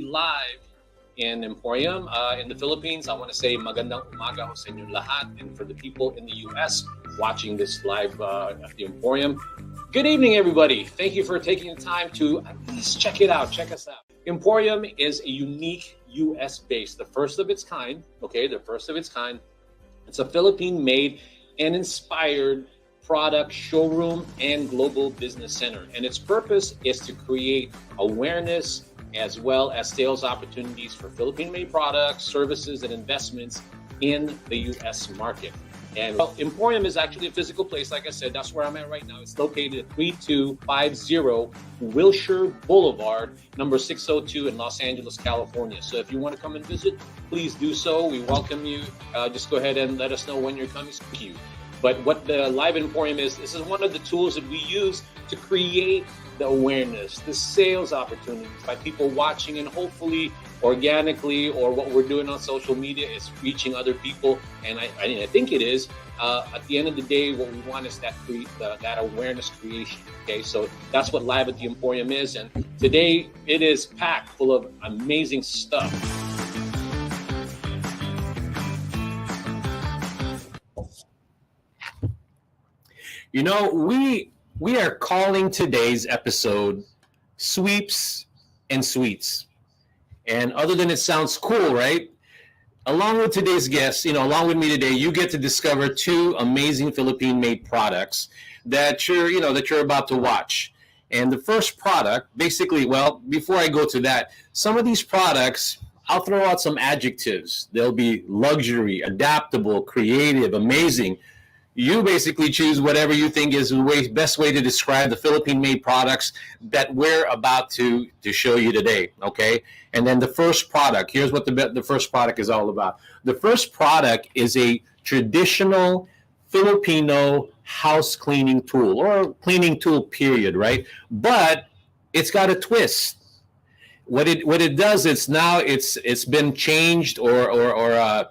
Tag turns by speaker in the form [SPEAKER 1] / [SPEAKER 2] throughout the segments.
[SPEAKER 1] Live in Emporium in the Philippines. I want to say magandang umaga ho sa inyo lahat, and for the people in the US watching this live at the Emporium, good evening everybody. Thank you for taking the time to at least check it out, check us out. Emporium is a unique US based, the first of its kind, okay, the first of its kind. It's a Philippine-made and inspired product showroom and global business center, and its purpose is to create awareness as well as sales opportunities for Philippine-made products, services, and investments in the U.S. market. And Emporium is actually a physical place. Like I said, that's where I'm at right now. It's located at 3250 Wilshire Boulevard, number 602 in Los Angeles, California. So if you want to come and visit, please do so. We welcome you. Just go ahead and let us know when you're coming. Thank you. But what the Live Emporium is, this is one of the tools that we use to create the awareness, the sales opportunities by people watching, and hopefully organically, or what we're doing on social media is reaching other people. And I think it is. At the end of the day, what we want is that awareness creation. Okay, so that's what Live at the Emporium is. And today it is packed full of amazing stuff. You know, we are calling today's episode Sweeps and Sweets. And other than it sounds cool, right? Along with today's guests, along with me today, you get to discover two amazing Philippine-made products that you're about to watch. And the first product, basically, well, before I go to that, some of these products, I'll throw out some adjectives. They'll be luxury, adaptable, creative, amazing. You basically choose whatever you think is the best way to describe the Philippine-made products that we're about to show you today, okay? And then the first product, here's what the first product is all about. The first product is a traditional Filipino house cleaning tool, or cleaning tool period, right? But it's got a twist. What it does is now it's been changed or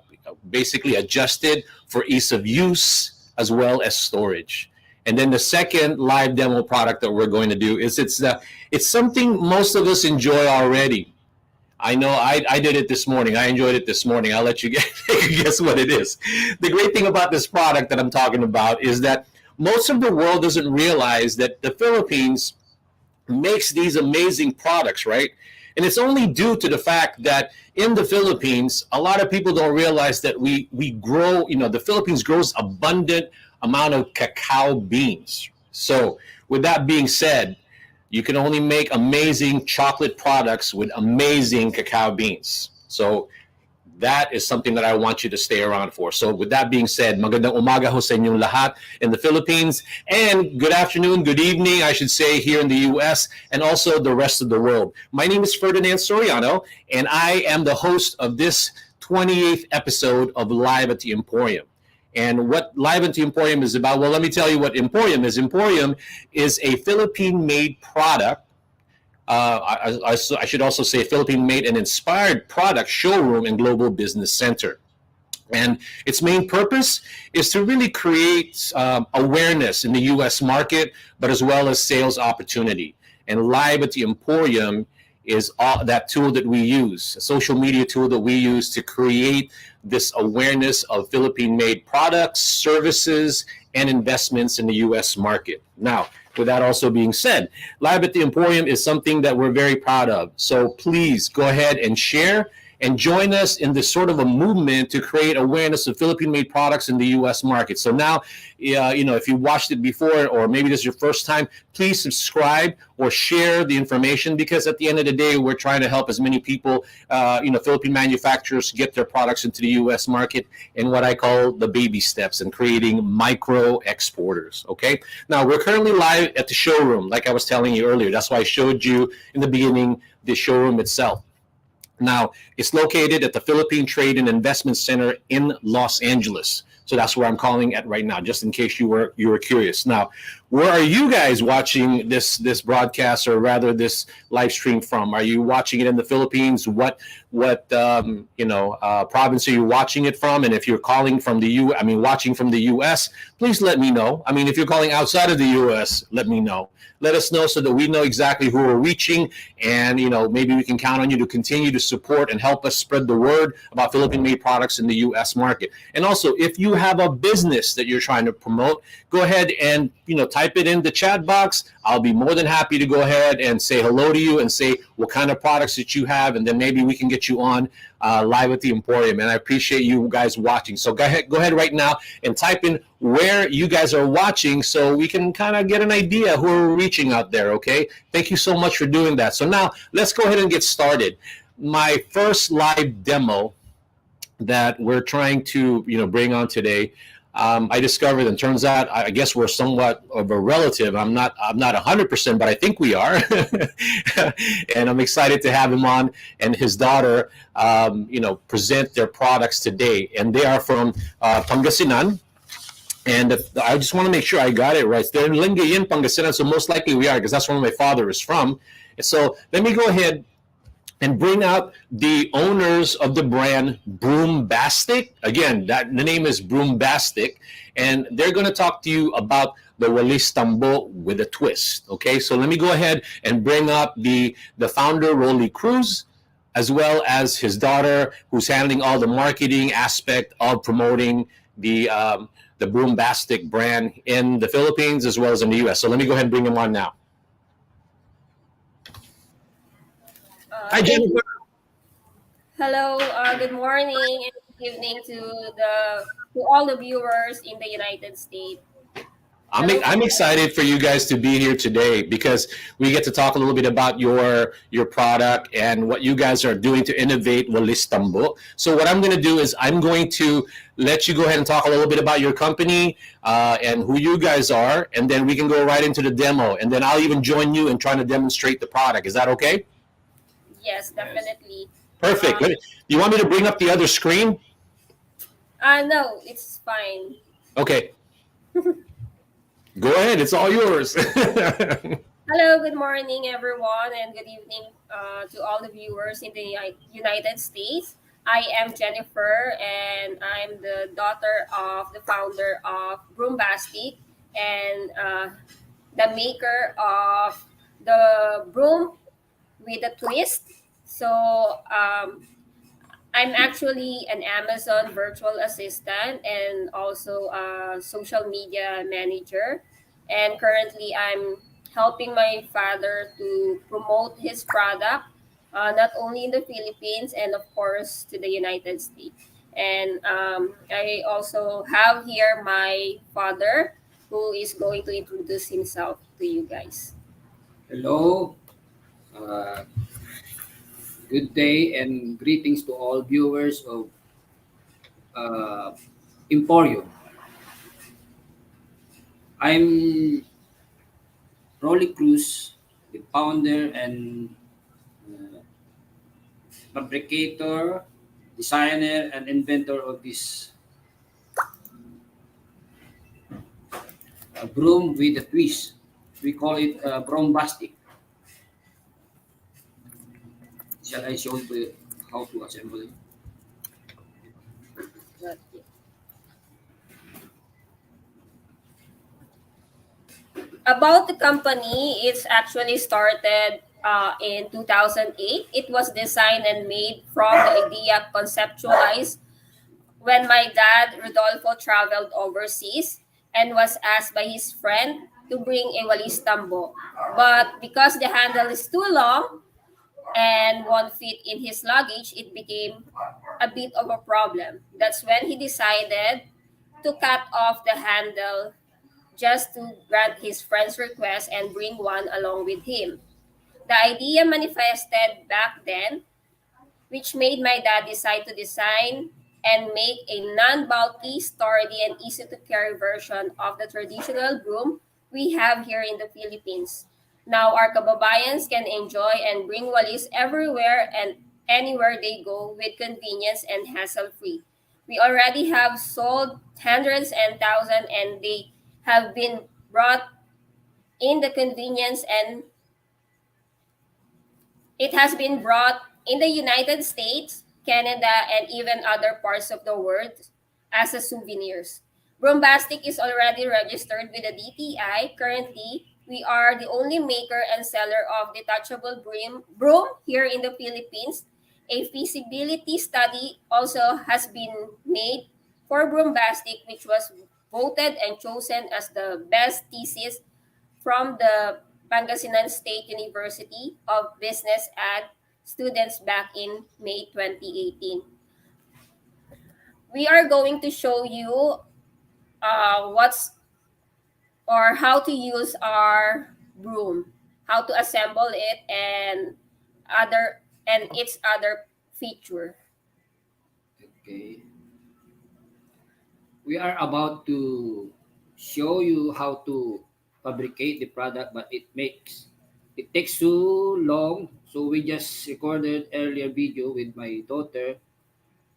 [SPEAKER 1] basically adjusted for ease of use, as well as storage. And then the second live demo product that we're going to do is it's something most of us enjoy already. I know I did it this morning. I enjoyed it this morning. I'll let you guess what it is. The great thing about this product that I'm talking about is that most of the world doesn't realize that the Philippines makes these amazing products, right? And it's only due to the fact that in the Philippines, a lot of people don't realize that we grow, the Philippines grows abundant amount of cacao beans. So with that being said, you can only make amazing chocolate products with amazing cacao beans. So that is something that I want you to stay around for. So with that being said, magandang umaga ho sa inyong lahat in the Philippines, and good afternoon, good evening, I should say, here in the US and also the rest of the world. My name is Ferdinand Soriano, and I am the host of this 28th episode of Live at the Emporium. And what Live at the Emporium is about, well, let me tell you what Emporium is. Emporium is a Philippine-made product. I should also say Philippine-made and inspired product showroom and global business center. And its main purpose is to really create awareness in the U.S. market, but as well as sales opportunity. And Live at the Emporium is that tool that we use, a social media tool that we use to create this awareness of Philippine-made products, services, and investments in the U.S. market. Now, with that also being said, Live at the Emporium is something that we're very proud of. So please go ahead and share and join us in this sort of a movement to create awareness of Philippine-made products in the U.S. market. So now, if you watched it before or maybe this is your first time, please subscribe or share the information, because at the end of the day, we're trying to help as many people, Philippine manufacturers get their products into the U.S. market in what I call the baby steps and creating micro exporters. Okay. Now we're currently live at the showroom, like I was telling you earlier. That's why I showed you in the beginning the showroom itself. Now, it's located at the Philippine Trade and Investment Center in Los Angeles. So that's where I'm calling at right now, just in case you were curious. Now, where are you guys watching this broadcast, or rather this live stream from? Are you watching it in the Philippines? What province are you watching it from? And if you're calling from watching from the U.S., please let me know. I mean, if you're calling outside of the U.S., let me know. Let us know so that we know exactly who we're reaching, and maybe we can count on you to continue to support and help us spread the word about Philippine-made products in the U.S. market. And also, if you have a business that you're trying to promote, go ahead and type it in the chat box. I'll be more than happy to go ahead and say hello to you and say what kind of products that you have, and then maybe we can get you on Live at the Emporium. And I appreciate you guys watching. So go ahead right now and type in where you guys are watching so we can kind of get an idea who we're reaching out there, okay? Thank you so much for doing that. So now let's go ahead and get started. My first live demo that we're trying to bring on today, I discovered, and turns out I guess we're somewhat of a relative. I'm not 100%, but I think we are. And I'm excited to have him on and his daughter present their products today. And they are from Pangasinan. And I just want to make sure I got it right. They're in Lingayen, Pangasinan, so most likely we are, because that's where my father is from. So let me go ahead and bring out the owners of the brand Broombastic. Again, the name is Broombastic, and they're going to talk to you about the Walis Tambo with a twist. Okay, so let me go ahead and bring up the founder, Cruz, as well as his daughter, who's handling all the marketing aspect of promoting the Broombastic brand in the Philippines as well as in the U.S. So let me go ahead and bring him on now. Hi, Jennifer.
[SPEAKER 2] Hello, good morning and good evening to all the viewers in the United States.
[SPEAKER 1] I'm excited for you guys to be here today because we get to talk a little bit about your product and what you guys are doing to innovate Walis Tambo. So what I'm going to do is I'm going to let you go ahead and talk a little bit about your company and who you guys are, and then we can go right into the demo, and then I'll even join you in trying to demonstrate the product. Is that okay?
[SPEAKER 2] Yes, definitely.
[SPEAKER 1] Perfect. Do you want me to bring up the other screen?
[SPEAKER 2] No, it's fine.
[SPEAKER 1] Okay. Go ahead. It's all yours.
[SPEAKER 2] Hello, good morning, everyone, and good evening to all the viewers in the United States. I am Jennifer, and I'm the daughter of the founder of Broombastic and the maker of the broom with a twist. So I'm actually an Amazon virtual assistant and also a social media manager. And currently, I'm helping my father to promote his product, not only in the Philippines and, of course, to the United States. And I also have here my father who is going to introduce himself to you guys.
[SPEAKER 3] Hello, uh, good day, and greetings to all viewers of uh, Emporium. I'm Cruz, the founder and uh, fabricator, designer, and inventor of this broom with a twist. We call it Broombastic. Shall I show you how to assemble it?
[SPEAKER 2] About the company, it's actually started in 2008. It was designed and made from the idea conceptualized when my dad, Rodolfo, traveled overseas and was asked by his friend to bring a Walis Tambo. But because the handle is too long and won't fit in his luggage, it became a bit of a problem. That's when he decided to cut off the handle just to grant his friend's request and bring one along with him. The idea manifested back then, which made my dad decide to design and make a non-bulky, sturdy, and easy-to-carry version of the traditional broom we have here in the Philippines. Now, our kababayans can enjoy and bring walis everywhere and anywhere they go with convenience and hassle-free. We already have sold hundreds and thousands, and they have been brought in the convenience and it has been brought in the United States, Canada, and even other parts of the world as a souvenirs. Broombastic is already registered with the DTI. Currently, we are the only maker and seller of detachable broom here in the Philippines. A feasibility study also has been made for Broombastic, which was voted and chosen as the best thesis from the Pangasinan State University of Business at students back in May 2018. We are going to show you what's or how to use our broom, how to assemble it, and its other feature.
[SPEAKER 3] Okay. We are about to show you how to fabricate the product, but it takes too long. So we just recorded earlier video with my daughter,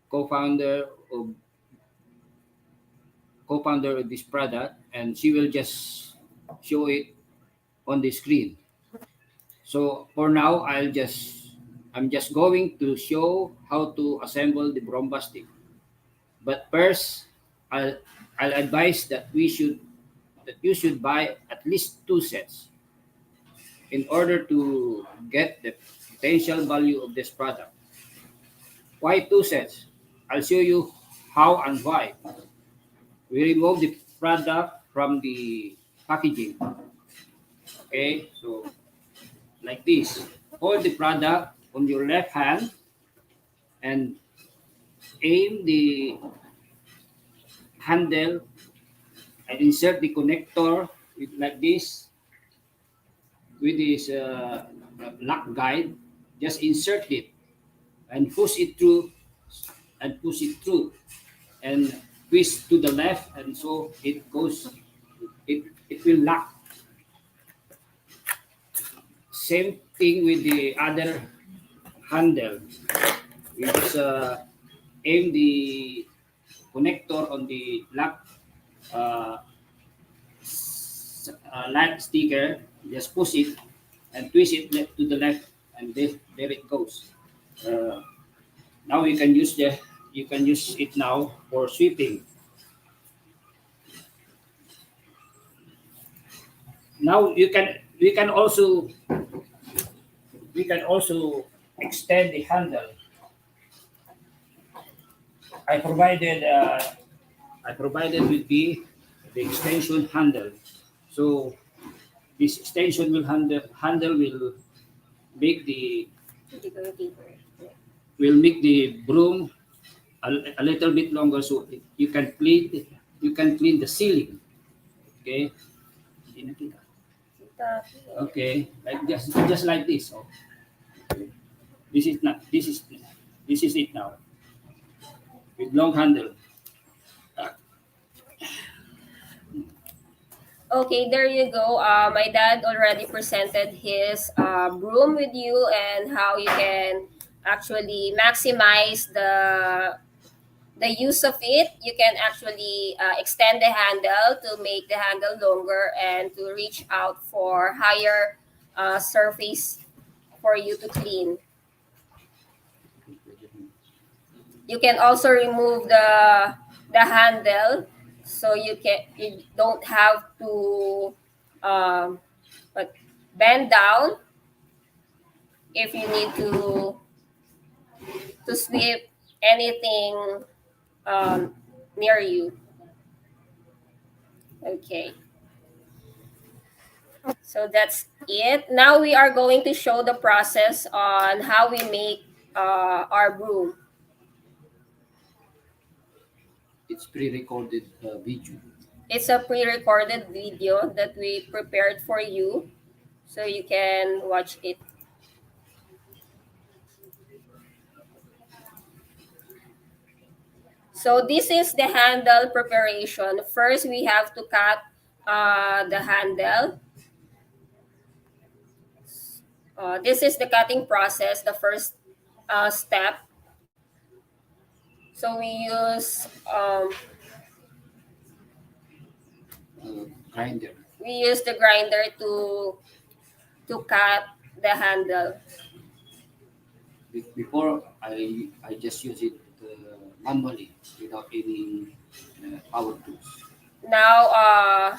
[SPEAKER 3] co-founder of co-founder of this product, and she will just show it on the screen. So for now, I'm just going to show how to assemble the brombastic. But first, I'll I'll advise that you should buy at least two sets in order to get the potential value of this product. Why two sets? I'll show you how and why. We remove the product from the packaging. Okay, so like this. Hold the product on your left hand and aim the handle and insert the connector like this with this lock guide. Just insert it and push it through and push it through and twist to the left, and so it goes. It will lock. Same thing with the other handle. We just aim the connector on the lock uh, light sticker. Just push it and twist it left to the left, and there it goes. Uh, Now you can use it now for sweeping. Now we can also extend the handle, I provided uh, I provided with the extension handle. So this extension handle make the will make the broom a little bit longer, so you can clean the ceiling. Okay. Hindi nakita. Okay, like just like this. Oh. Okay. This is it now with long handle.
[SPEAKER 2] Okay, there you go. My dad already presented his broom with you and how you can actually maximize the use of it. You can actually extend the handle to make the handle longer and to reach out for higher surface for you to clean. You can also remove the handle, so you don't have to but bend down if you need to sweep anything near you. Okay, so that's it. Now we are going to show the process on how we make our broom.
[SPEAKER 3] It's pre-recorded video.
[SPEAKER 2] It's a pre-recorded video that we prepared for you, so you can watch it. So this is the handle preparation. First, we have to cut the handle. This is the cutting process, the first step. So
[SPEAKER 3] Grinder.
[SPEAKER 2] we use the grinder to cut the handle.
[SPEAKER 3] Before I just use it manually without any power tools.
[SPEAKER 2] Now,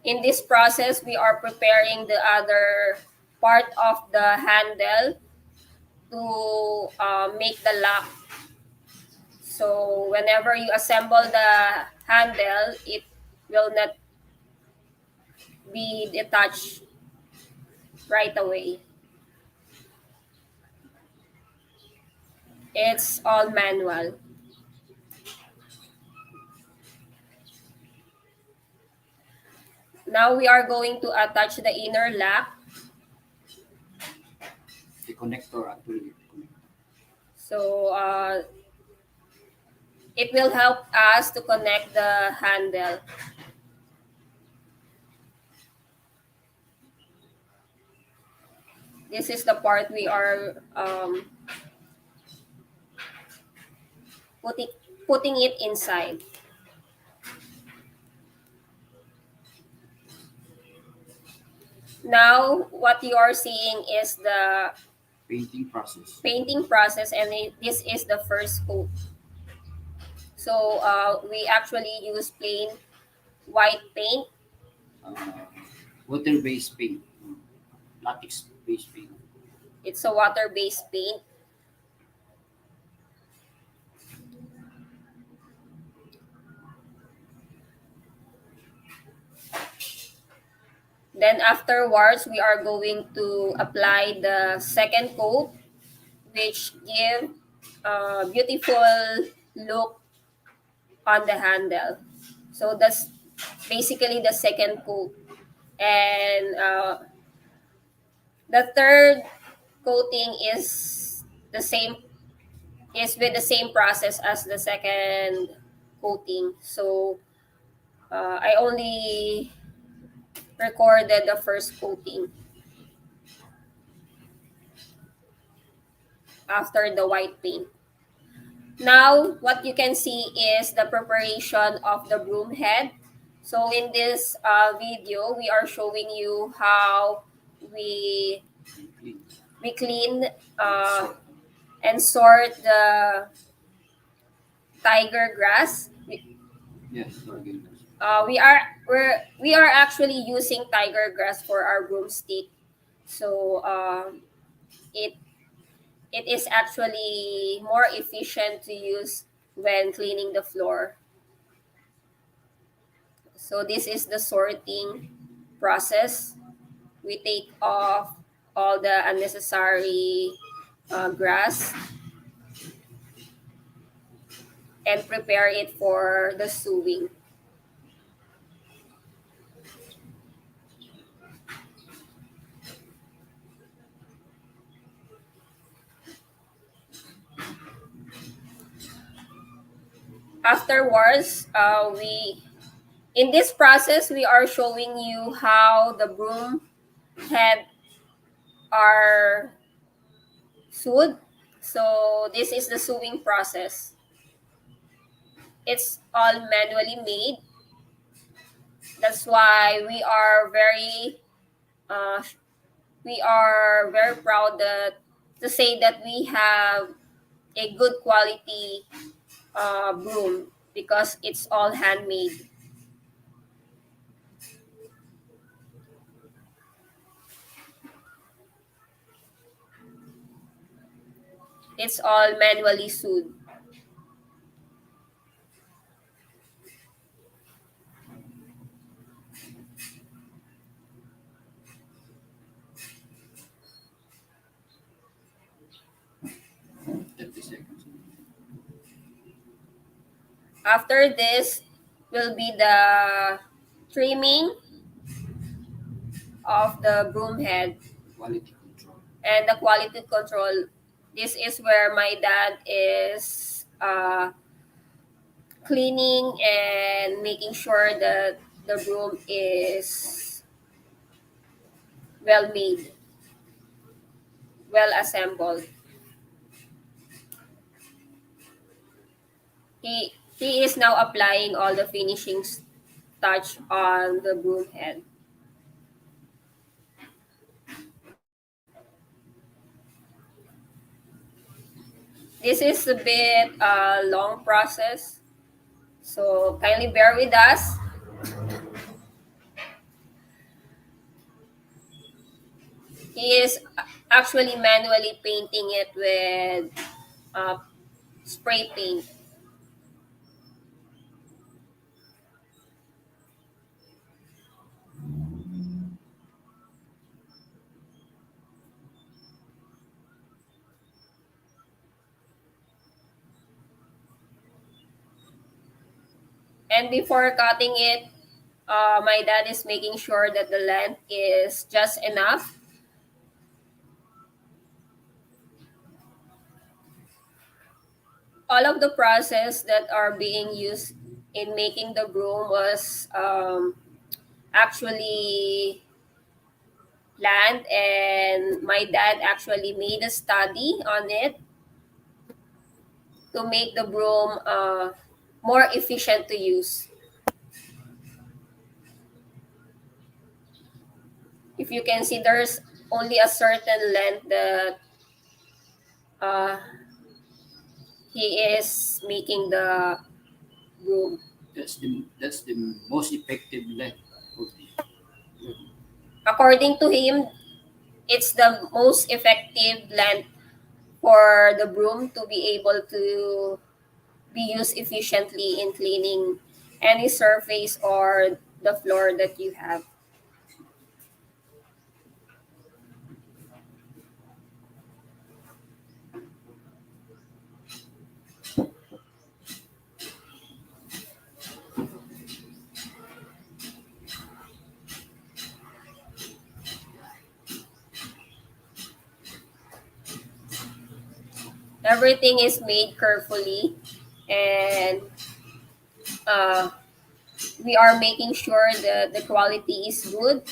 [SPEAKER 2] in this process, we are preparing the other part of the handle to make the lock. So whenever you assemble the handle, it will not be detached right away. It's all manual. Now we are going to attach the inner lock.
[SPEAKER 3] The connector actually.
[SPEAKER 2] So it will help us to connect the handle. This is the part we are putting it inside. Now, what you are seeing is the
[SPEAKER 3] Painting process.
[SPEAKER 2] And this is the first coat. So we actually use plain white paint.
[SPEAKER 3] Water-based paint. Latex-based paint.
[SPEAKER 2] It's a water-based paint. Then afterwards, we are going to apply the second coat, which give a beautiful look on the handle. So that's basically the second coat. And the third coating is with the same process as the second coating. So I only recorded the first coating after the white paint. Now, what you can see is the preparation of the broom head. So in this video, we are showing you how we clean and sort the tiger grass.
[SPEAKER 3] Yes.
[SPEAKER 2] We are actually using tiger grass for our broomstick. So it it is actually more efficient to use when cleaning the floor. So this is the sorting process. We take off all the unnecessary grass and prepare it for the sewing. Afterwards, we in this process we are showing you how the broom head are sewed. So this is the sewing process. It's all manually made. That's why uh, we are very proud to say that we have a good quality broom because it's all handmade. It's all manually sewed. After this will be the trimming of the broom head
[SPEAKER 3] Quality control.
[SPEAKER 2] and the quality control. This is where my dad is cleaning and making sure that the broom is well made, well assembled. He is now applying all the finishing touch on the broom head. This is a bit long process, so kindly bear with us. He is actually manually painting it with uh, spray paint. And before cutting it, my dad is making sure that the length is just enough. All of the process that are being used in making the broom was actually planned, and my dad actually made a study on it to make the broom more efficient to use. If you can see, there's only a certain length that uh, he is making the broom.
[SPEAKER 3] That's the most effective length of the
[SPEAKER 2] According to him, it's the most effective length for the broom to be able to be used efficiently in cleaning any surface or the floor that you have. Everything is made carefully, and uh, we are making sure that the quality is good.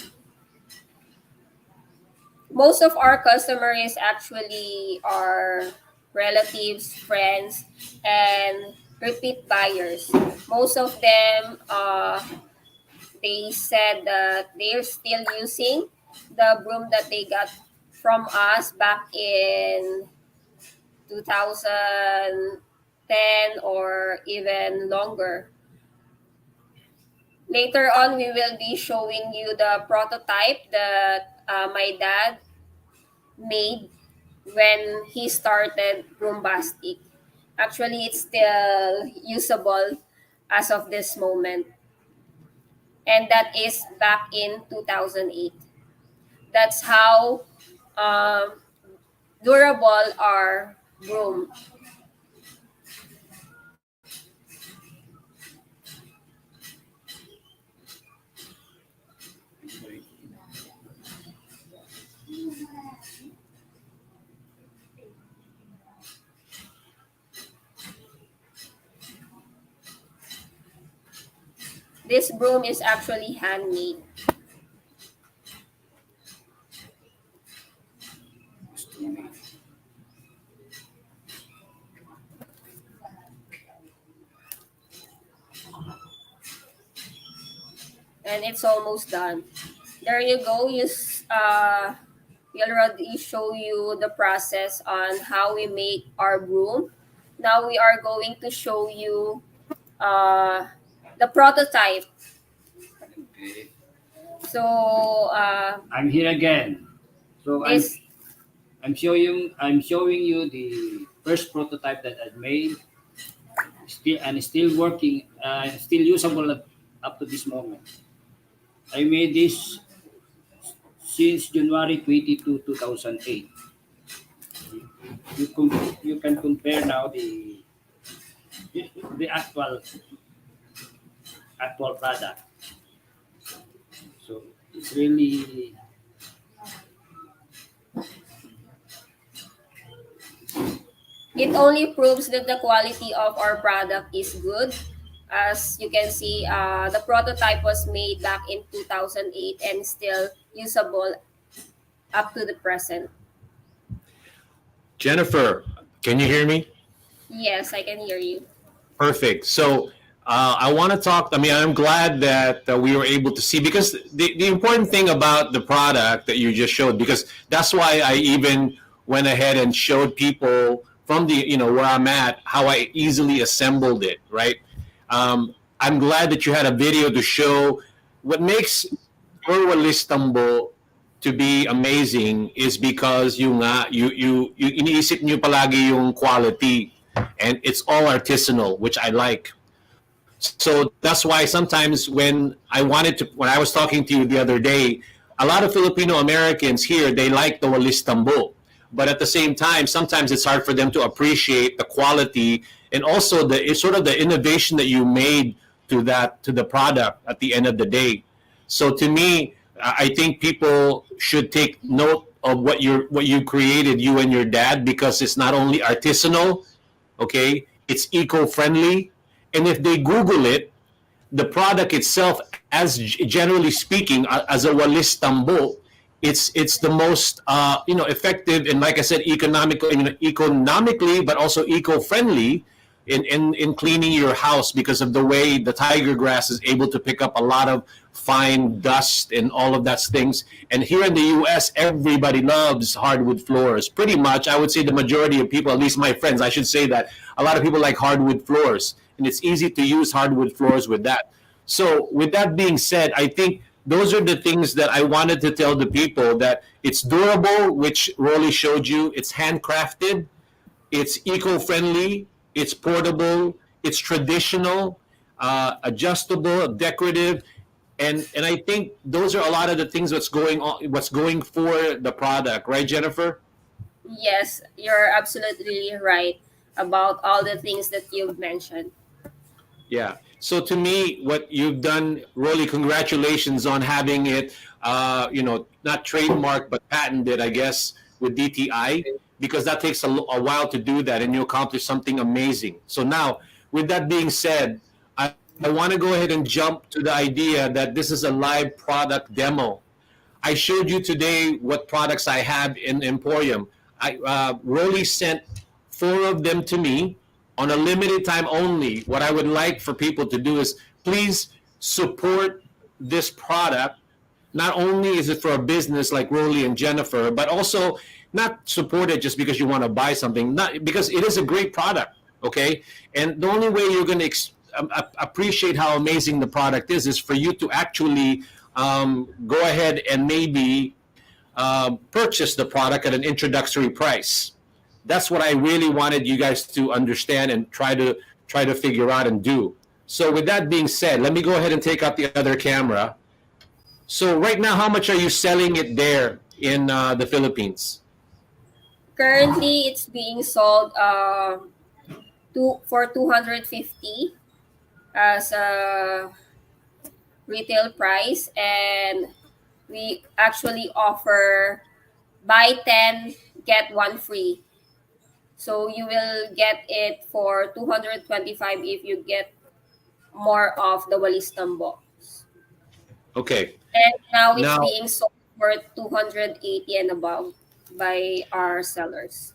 [SPEAKER 2] Most of our customers actually are relatives, friends, and repeat buyers. Most of them, they said that they're still using the broom that they got from us back in 2010 or even longer. Later on, we will be showing you the prototype that my dad made when he started Broombastic. Actually, it's still usable as of this moment, and that is back in 2008. That's how um, durable our broom. This broom is actually handmade. And it's almost done. There you go. We already show you the process on how we make our broom. Now we are going to show you the prototype.
[SPEAKER 3] Okay.
[SPEAKER 2] So
[SPEAKER 3] I'm here again. So
[SPEAKER 2] this
[SPEAKER 3] I'm showing you the first prototype that I made. Still working, still usable up to this moment. I made this since January 22, 2008. You can compare now the actual product. So it's really
[SPEAKER 2] it only proves that the quality of our product is good. As you can see, the prototype was made back in 2008 and still usable up to the present.
[SPEAKER 1] Jennifer, can you hear me?
[SPEAKER 2] Yes, I can hear you.
[SPEAKER 1] Perfect. So I want to talk. I mean, I'm glad that we were able to see, because the important thing about the product that you just showed, because that's why I even went ahead and showed people from the, where I'm at, how I easily assembled it, right? I'm glad that you had a video to show what makes your Walis Tambo to be amazing is because you iniisip niyo palagi yung quality, and it's all artisanal, which I like. So that's why sometimes when I was talking to you the other day, a lot of Filipino Americans here, they like the Walis Tambo. But at the same time, sometimes it's hard for them to appreciate the quality and also the sort of the innovation that you made to the product at the end of the day. So to me, I think people should take note of what you created, you and your dad, because it's not only artisanal, okay, it's eco-friendly, and if they Google it, the product itself, as generally speaking, as a Walis Tambo, it's the most effective, and like I said, economically, but also eco-friendly in cleaning your house, because of the way the tiger grass is able to pick up a lot of fine dust and all of that things. And here in the U.S., everybody loves hardwood floors. Pretty much, I would say the majority of people, at least my friends, I should say that a lot of people like hardwood floors, and it's easy to use hardwood floors with that. So with that being said, I think those are the things that I wanted to tell the people, that it's durable, which Rolly showed you, it's handcrafted, it's eco-friendly, it's portable, it's traditional, adjustable, decorative, and I think those are a lot of the things what's going for the product, right, Jennifer?
[SPEAKER 2] Yes, you're absolutely right about all the things that you've mentioned.
[SPEAKER 1] Yeah. So to me, what you've done, really, congratulations on having it, not trademarked but patented, I guess, with DTI, because that takes a while to do that, and you accomplish something amazing. So now, with that being said, I want to go ahead and jump to the idea that this is a live product demo. I showed you today what products I have in Emporium. Rolly sent 4 of them to me on a limited time only. What I would like for people to do is please support this product. Not only is it for a business like Rolly and Jennifer, but also not support it just because you want to buy something, not because it is a great product, okay? And the only way you're going to appreciate how amazing the product is for you to actually go ahead and maybe purchase the product at an introductory price. That's what I really wanted you guys to understand and try to figure out and do. So with that being said, let me go ahead and take out the other camera. So right now, how much are you selling it there in the Philippines?
[SPEAKER 2] Currently, it's being sold for 250 as a retail price, and we actually offer buy 10 get one free. So you will get it for 225 if you get more of the Walis Tambo.
[SPEAKER 1] Okay.
[SPEAKER 2] And now it's
[SPEAKER 1] Now,
[SPEAKER 2] being sold for 280 and above by our sellers.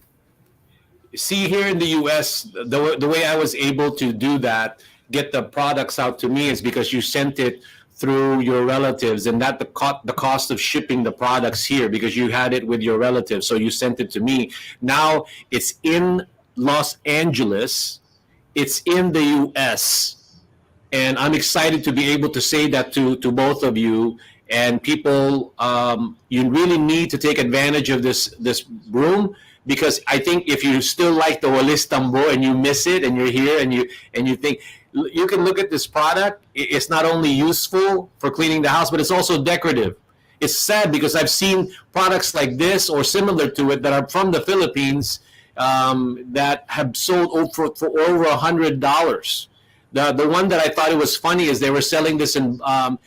[SPEAKER 1] see here in the US, the way I was able to do that, get the products out to me, is because you sent it through your relatives, and that the cost of shipping the products here, because you had it with your relatives, so you sent it to me. Now it's in Los Angeles, it's in the US, and I'm excited to be able to say that to both of you and people. You really need to take advantage of this broom, because I think if you still like the Walis Tambo and you miss it and you're here and you think, you can look at this product. It's not only useful for cleaning the house, but it's also decorative. It's sad because I've seen products like this or similar to it that are from the Philippines, that have sold for over $100. The one that I thought it was funny is they were selling this in I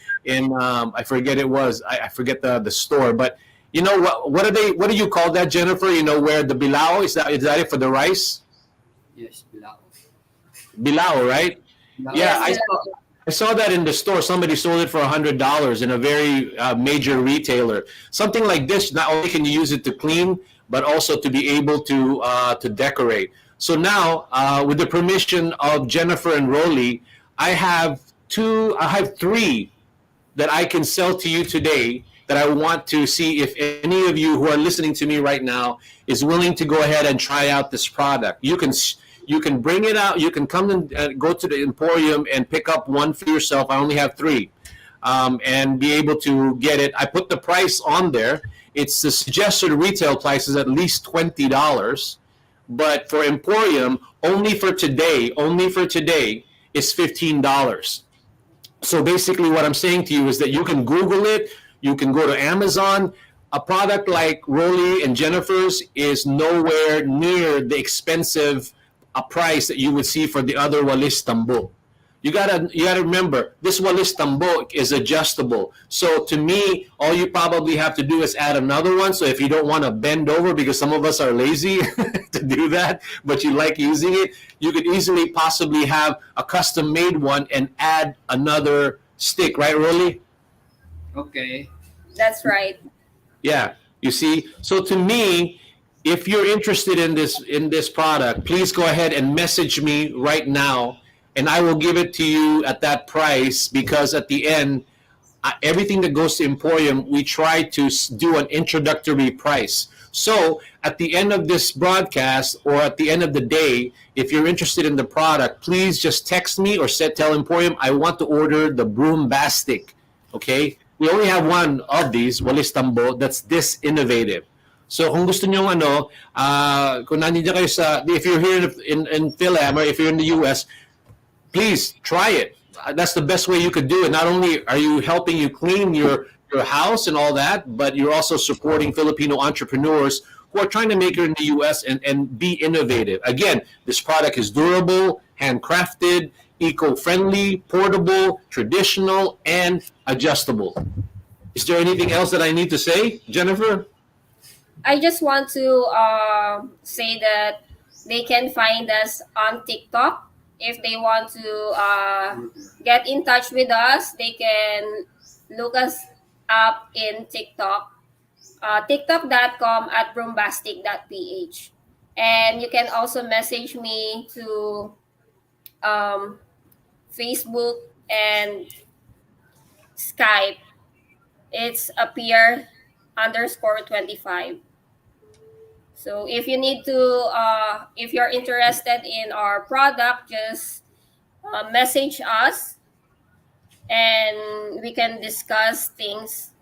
[SPEAKER 1] forget I forget the store, but you know what do you call that, Jennifer? You know, where the bilao is that it for the rice?
[SPEAKER 3] Yes, bilao.
[SPEAKER 1] Bilao, right?
[SPEAKER 3] Bilao.
[SPEAKER 1] Yeah,
[SPEAKER 2] Yes,
[SPEAKER 1] I saw that in the store. Somebody sold it for $100 in a very major retailer. Something like this, not only can you use it to clean, but also to be able to decorate. So now, with the permission of Jennifer and Rolly, I have three that I can sell to you today, that I want to see if any of you who are listening to me right now is willing to go ahead and try out this product. You can bring it out. You can come and go to the Emporium and pick up one for yourself. I only have three, and be able to get it. I put the price on there. It's the suggested retail price is at least $20, but for Emporium, only for today, is $15. So basically what I'm saying to you is that you can Google it, you can go to Amazon. A product like Rolly and Jennifer's is nowhere near the expensive price that you would see for the other Walis Tambo. You gotta remember, this Walis Tambo is adjustable. So to me, all you probably have to do is add another one. So if you don't want to bend over, because some of us are lazy to do that, but you like using it, you could easily possibly have a custom made one and add another stick, right, Rolly?
[SPEAKER 3] Okay.
[SPEAKER 2] that's right.
[SPEAKER 1] Yeah, you see. So to me, if you're interested in this product, please go ahead and message me right now, and I will give it to you at that price. Because at the end, everything that goes to Emporium, we try to do an introductory price. So at the end of this broadcast, or at the end of the day, if you're interested in the product, please just text me or tell Emporium, I want to order the Broombastic. Okay? We only have one of these, Walis Tambo, that's this innovative. So kung gusto niyo kung nandito kayo if you're here in Philem, or if you're in the US, please try it. That's the best way you could do it. Not only are you helping you clean your house and all that, but you're also supporting Filipino entrepreneurs who are trying to make it in the US and be innovative. Again, this product is durable, handcrafted, eco-friendly, portable, traditional, and adjustable. Is there anything else that I need to say, Jennifer?
[SPEAKER 2] I just want to say that they can find us on TikTok. If they want to get in touch with us, they can look us up in TikTok, tiktok.com at broombastic.ph. And you can also message me to Facebook and Skype. It's appear_25. So if you need to, if you're interested in our product, just message us and we can discuss things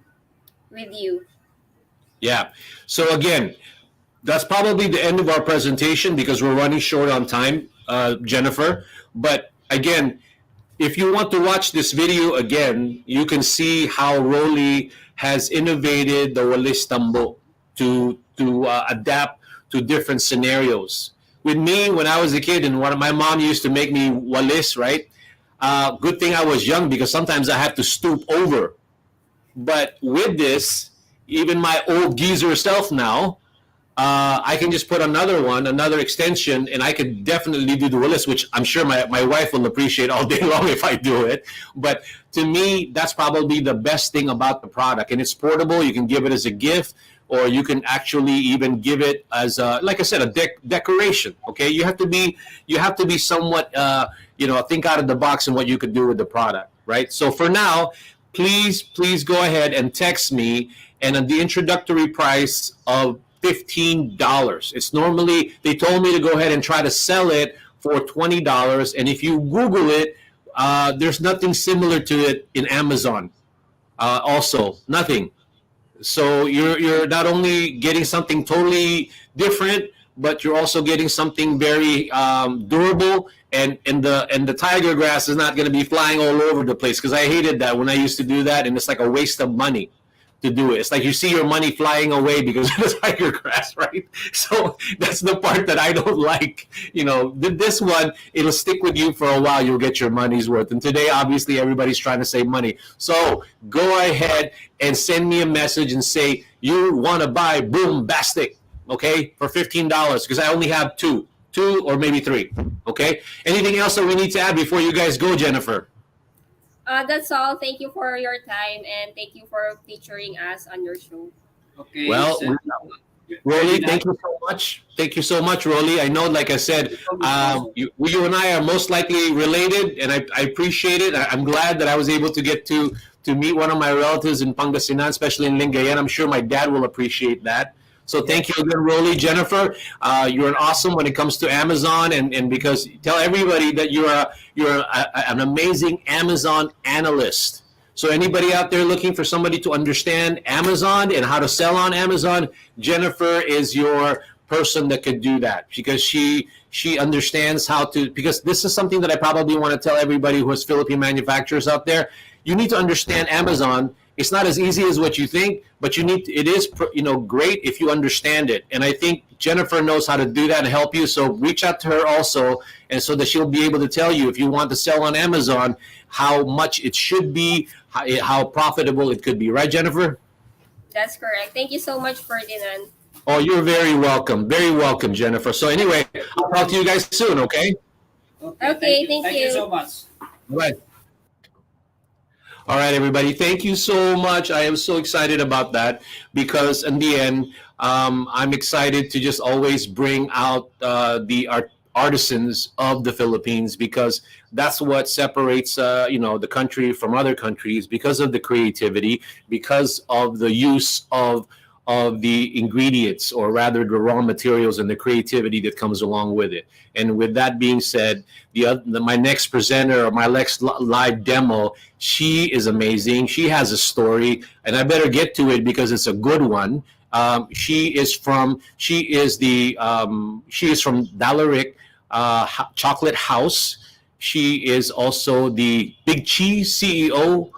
[SPEAKER 2] with you.
[SPEAKER 1] Yeah. So again, that's probably the end of our presentation because we're running short on time, Jennifer. But again, if you want to watch this video again, you can see how Rolly has innovated the Walis Tambo to adapt to different scenarios. With me, when I was a kid, and one of my mom used to make me Walis, right? Good thing I was young because sometimes I have to stoop over. But with this, even my old geezer self now, I can just put another one, another extension, and I could definitely do the Willis, which I'm sure my wife will appreciate all day long if I do it. But to me, that's probably the best thing about the product. And it's portable. You can give it as a gift, or you can actually even give it as, like I said, a decoration. Okay, you have to be somewhat, think out of the box in what you could do with the product, right? So for now, please go ahead and text me, and at the introductory price of $15. It's normally, they told me to go ahead and try to sell it for $20. And if you Google it, there's nothing similar to it in Amazon. Also, nothing. So you're not only getting something totally different, but you're also getting something very durable. And the tiger grass is not going to be flying all over the place, because I hated that when I used to do that, and it's like a waste of money to do it. It's like you see your money flying away because of the tiger grass, right? So that's the part that I don't like. This one, it'll stick with you for a while. You'll get your money's worth. And today, obviously, everybody's trying to save money. So go ahead and send me a message and say you want to buy Broombastic, okay, for $15, because I only have two or maybe three, okay? Anything else that we need to add before you guys go, Jennifer?
[SPEAKER 2] That's all. Thank you for your time, and thank you for featuring us on your show.
[SPEAKER 3] Okay.
[SPEAKER 1] Well, Rolly, thank you so much. Thank you so much, Rolly. I know, like I said, you and I are most likely related, and I appreciate it. I'm glad that I was able to get to meet one of my relatives in Pangasinan, especially in Lingayen. I'm sure my dad will appreciate that. So thank you again, Rolly. Jennifer, you're an awesome when it comes to Amazon, and because tell everybody that you're an amazing Amazon analyst. So anybody out there looking for somebody to understand Amazon and how to sell on Amazon, Jennifer is your person that could do that, because she understands how to, because this is something that I probably want to tell everybody who is Philippine manufacturers out there. You need to understand Amazon. It's not as easy as what you think, but it is great if you understand it. And I think Jennifer knows how to do that and help you. So reach out to her also, and so that she'll be able to tell you, if you want to sell on Amazon, how much it should be, how profitable it could be. Right, Jennifer?
[SPEAKER 2] That's correct. Thank you so much, Ferdinand.
[SPEAKER 1] Oh, you're very welcome. Very welcome, Jennifer. So anyway, I'll talk to you guys soon, okay?
[SPEAKER 2] Okay, thank you
[SPEAKER 3] so much.
[SPEAKER 1] Bye. All right, everybody. Thank you so much. I am so excited about that, because in the end, I'm excited to just always bring out the artisans of the Philippines, because that's what separates the country from other countries, because of the creativity, because of the use of the ingredients, or rather the raw materials, and the creativity that comes along with it. And with that being said, my next presenter, or my next live demo, she is amazing. She has a story, and I better get to it because it's a good one. She is from Dalereich Chocolate House. She is also the Big Cheese CEO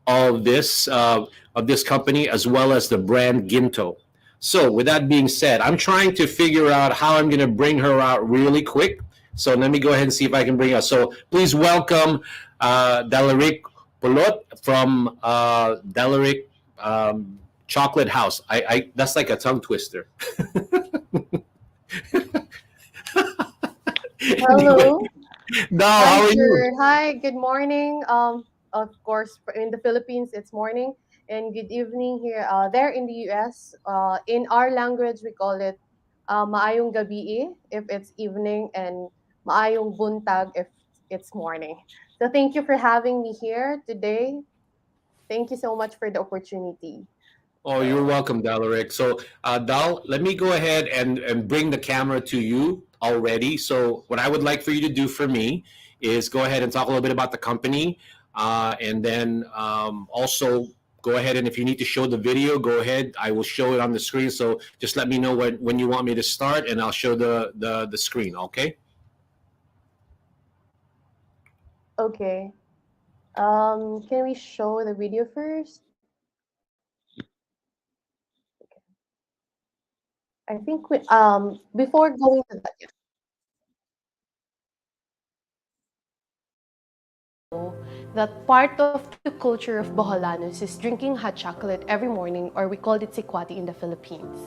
[SPEAKER 1] of this company, as well as the brand Ginto. So with that being said, I'm trying to figure out how I'm going to bring her out really quick. So let me go ahead and see if I can bring her. So please welcome Dalereich Polot from Dalereich Chocolate House. I that's like a tongue twister.
[SPEAKER 4] Hello.
[SPEAKER 1] No, how are you?
[SPEAKER 4] Hi, good morning. Of course, in the Philippines, it's morning, and good evening here. There in the US, in our language, we call it maayong gabi if it's evening, and maayong buntag if it's morning. So thank you for having me here today. Thank you so much for the opportunity.
[SPEAKER 1] Oh, you're welcome, Dalereich. So, Dal, let me go ahead and bring the camera to you already. So, what I would like for you to do for me is go ahead and talk a little bit about the company, and then also go ahead, and if you need to show the video, go ahead. I will show it on the screen. So just let me know when you want me to start, and I'll show the screen. Okay.
[SPEAKER 4] Okay. Can we show the video first? I think we before going to that, that part of the culture of Boholanos is drinking hot chocolate every morning, or we called it sikwati in the Philippines.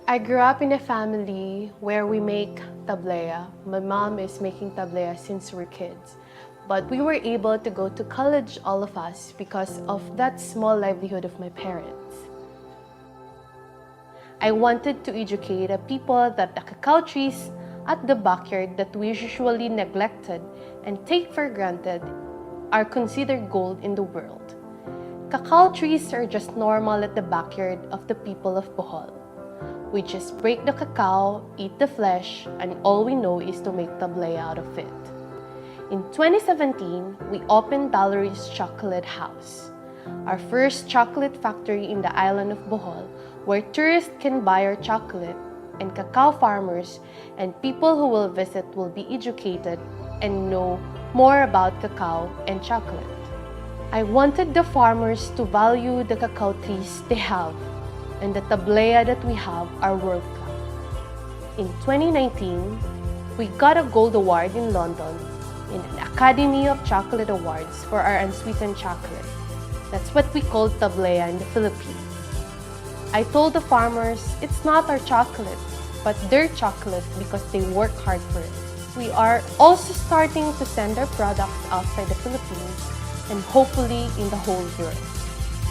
[SPEAKER 4] I grew up in a family where we make TABLEYA. My mom is making TABLEYA since we're kids. But we were able to go to college, all of us, because of that small livelihood of my parents. I wanted to educate the people that the cacao trees at the backyard that we usually neglected and take for granted are considered gold in the world. Cacao trees are just normal at the backyard of the people of Bohol. We just break the cacao, eat the flesh, and all we know is to make tableya out of it. In 2017, we opened Dalereich's Chocolate House, our first chocolate factory in the island of Bohol, where tourists can buy our chocolate, and cacao farmers and people who will visit will be educated and know more about cacao and chocolate. I wanted the farmers to value the cacao trees they have, and the tableya that we have are world-class. In 2019, we got a gold award in London in an Academy of Chocolate Awards for our unsweetened chocolate. That's what we call tableya in the Philippines. I told the farmers it's not our chocolate, but their chocolate because they work hard for it. We are also starting to send our products outside the Philippines and hopefully in the whole world.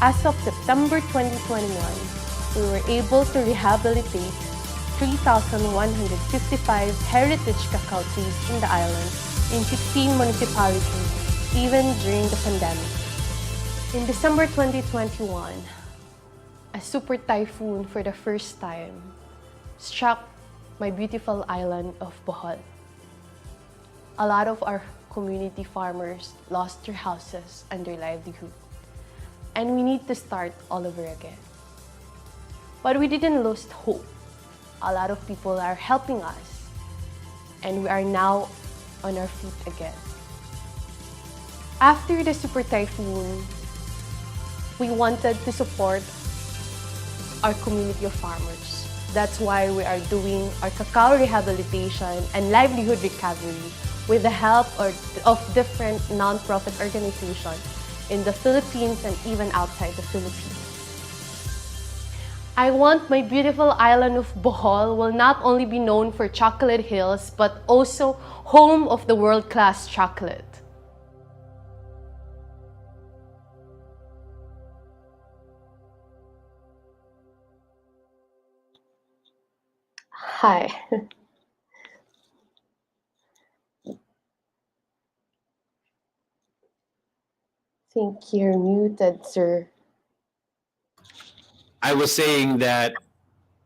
[SPEAKER 4] As of September 2021, we were able to rehabilitate 3,155 heritage cacao trees in the island in 16 municipalities, even during the pandemic. In December 2021, a super typhoon for the first time struck my beautiful island of Bohol. A lot of our community farmers lost their houses and their livelihood, and we need to start all over again. But we didn't lose hope. A lot of people are helping us, and we are now on our feet again. After the super typhoon, we wanted to support our community of farmers. That's why we are doing our cacao rehabilitation and livelihood recovery with the help of different non-profit organizations in the Philippines and even outside the Philippines. I want my beautiful island of Bohol will not only be known for chocolate hills, but also home of the world-class chocolate. Hi. Think you're muted, sir.
[SPEAKER 1] I was saying that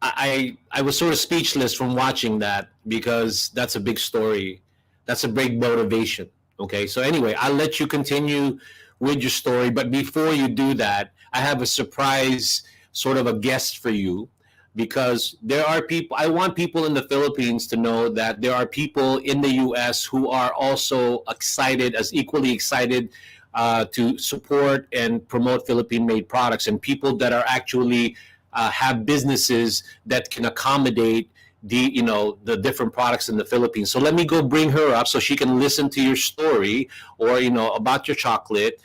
[SPEAKER 1] I was sort of speechless from watching that because that's a big story. That's a big motivation. Okay, so anyway, I'll let you continue with your story, but before you do that, I have a surprise sort of a guest for you because there are people. I want people in the Philippines to know that there are people in the U.S. who are also excited, as equally excited to support and promote Philippine-made products, and people that are actually have businesses that can accommodate the different products in the Philippines. So let me go bring her up so she can listen to your story or about your chocolate,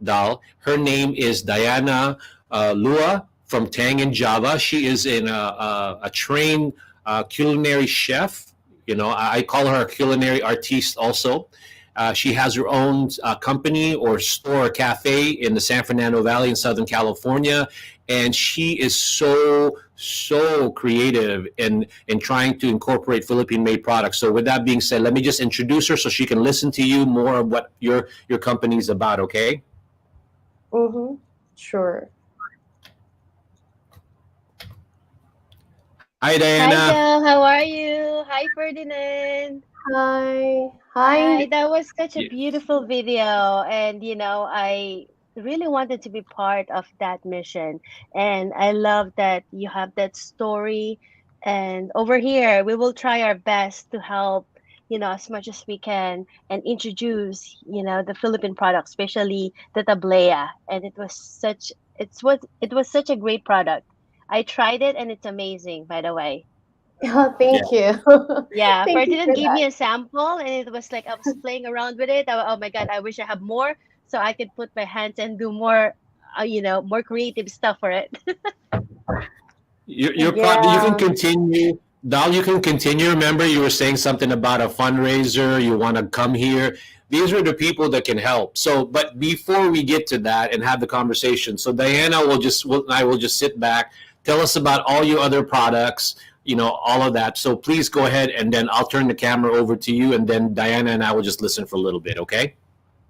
[SPEAKER 1] Dal. Her name is Diana Lua from Tang in Java. She is a trained culinary chef. I call her a culinary artiste also. She has her own company or store or cafe in the San Fernando Valley in Southern California. And she is so creative in trying to incorporate Philippine-made products. So with that being said, let me just introduce her so she can listen to you more of what your company is about, okay?
[SPEAKER 4] Mm-hmm. Sure.
[SPEAKER 1] Hi,
[SPEAKER 5] Hi,
[SPEAKER 1] Diana.
[SPEAKER 5] Del. How are you? Hi, Ferdinand.
[SPEAKER 4] Hi.
[SPEAKER 5] Hi,
[SPEAKER 4] Hi.
[SPEAKER 5] that was such a
[SPEAKER 1] Yeah.
[SPEAKER 5] beautiful video. And, I really wanted to be part of that mission. And I love that you have that story. And over here, we will try our best to help, as much as we can and introduce, the Philippine products, especially the tablea. And it was such a great product. I tried it and it's amazing, by the way.
[SPEAKER 4] Oh,
[SPEAKER 1] Yeah.
[SPEAKER 4] thank you.
[SPEAKER 5] Yeah,
[SPEAKER 4] Thank you
[SPEAKER 5] Ferdinand
[SPEAKER 4] for
[SPEAKER 5] gave
[SPEAKER 4] that.
[SPEAKER 5] me a sample and it was like I was playing around with it. Oh my God, I wish I have more so I could put my hands and do more, more creative stuff for it.
[SPEAKER 1] You can
[SPEAKER 4] Yeah.
[SPEAKER 1] continue. Dal, you can continue. Remember, you were saying something about a fundraiser. You want to come here. These are the people that can help. So, but before we get to that and have the conversation, so Diana I will just sit back. Tell us about all your other products. All of that. So please go ahead, and then I'll turn the camera over to you, and then Diana and I will just listen for a little bit. Okay?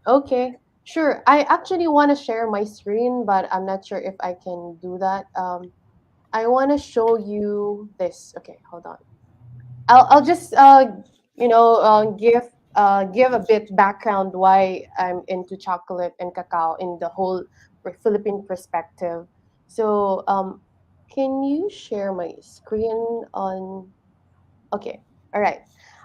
[SPEAKER 4] Okay. Sure. I actually want to share my screen, but I'm not sure if I can do that. I want to show you this. Okay, hold on. I'll just give a bit background why I'm into chocolate and cacao in the whole Philippine perspective. So can you share my screen on? Okay, all right.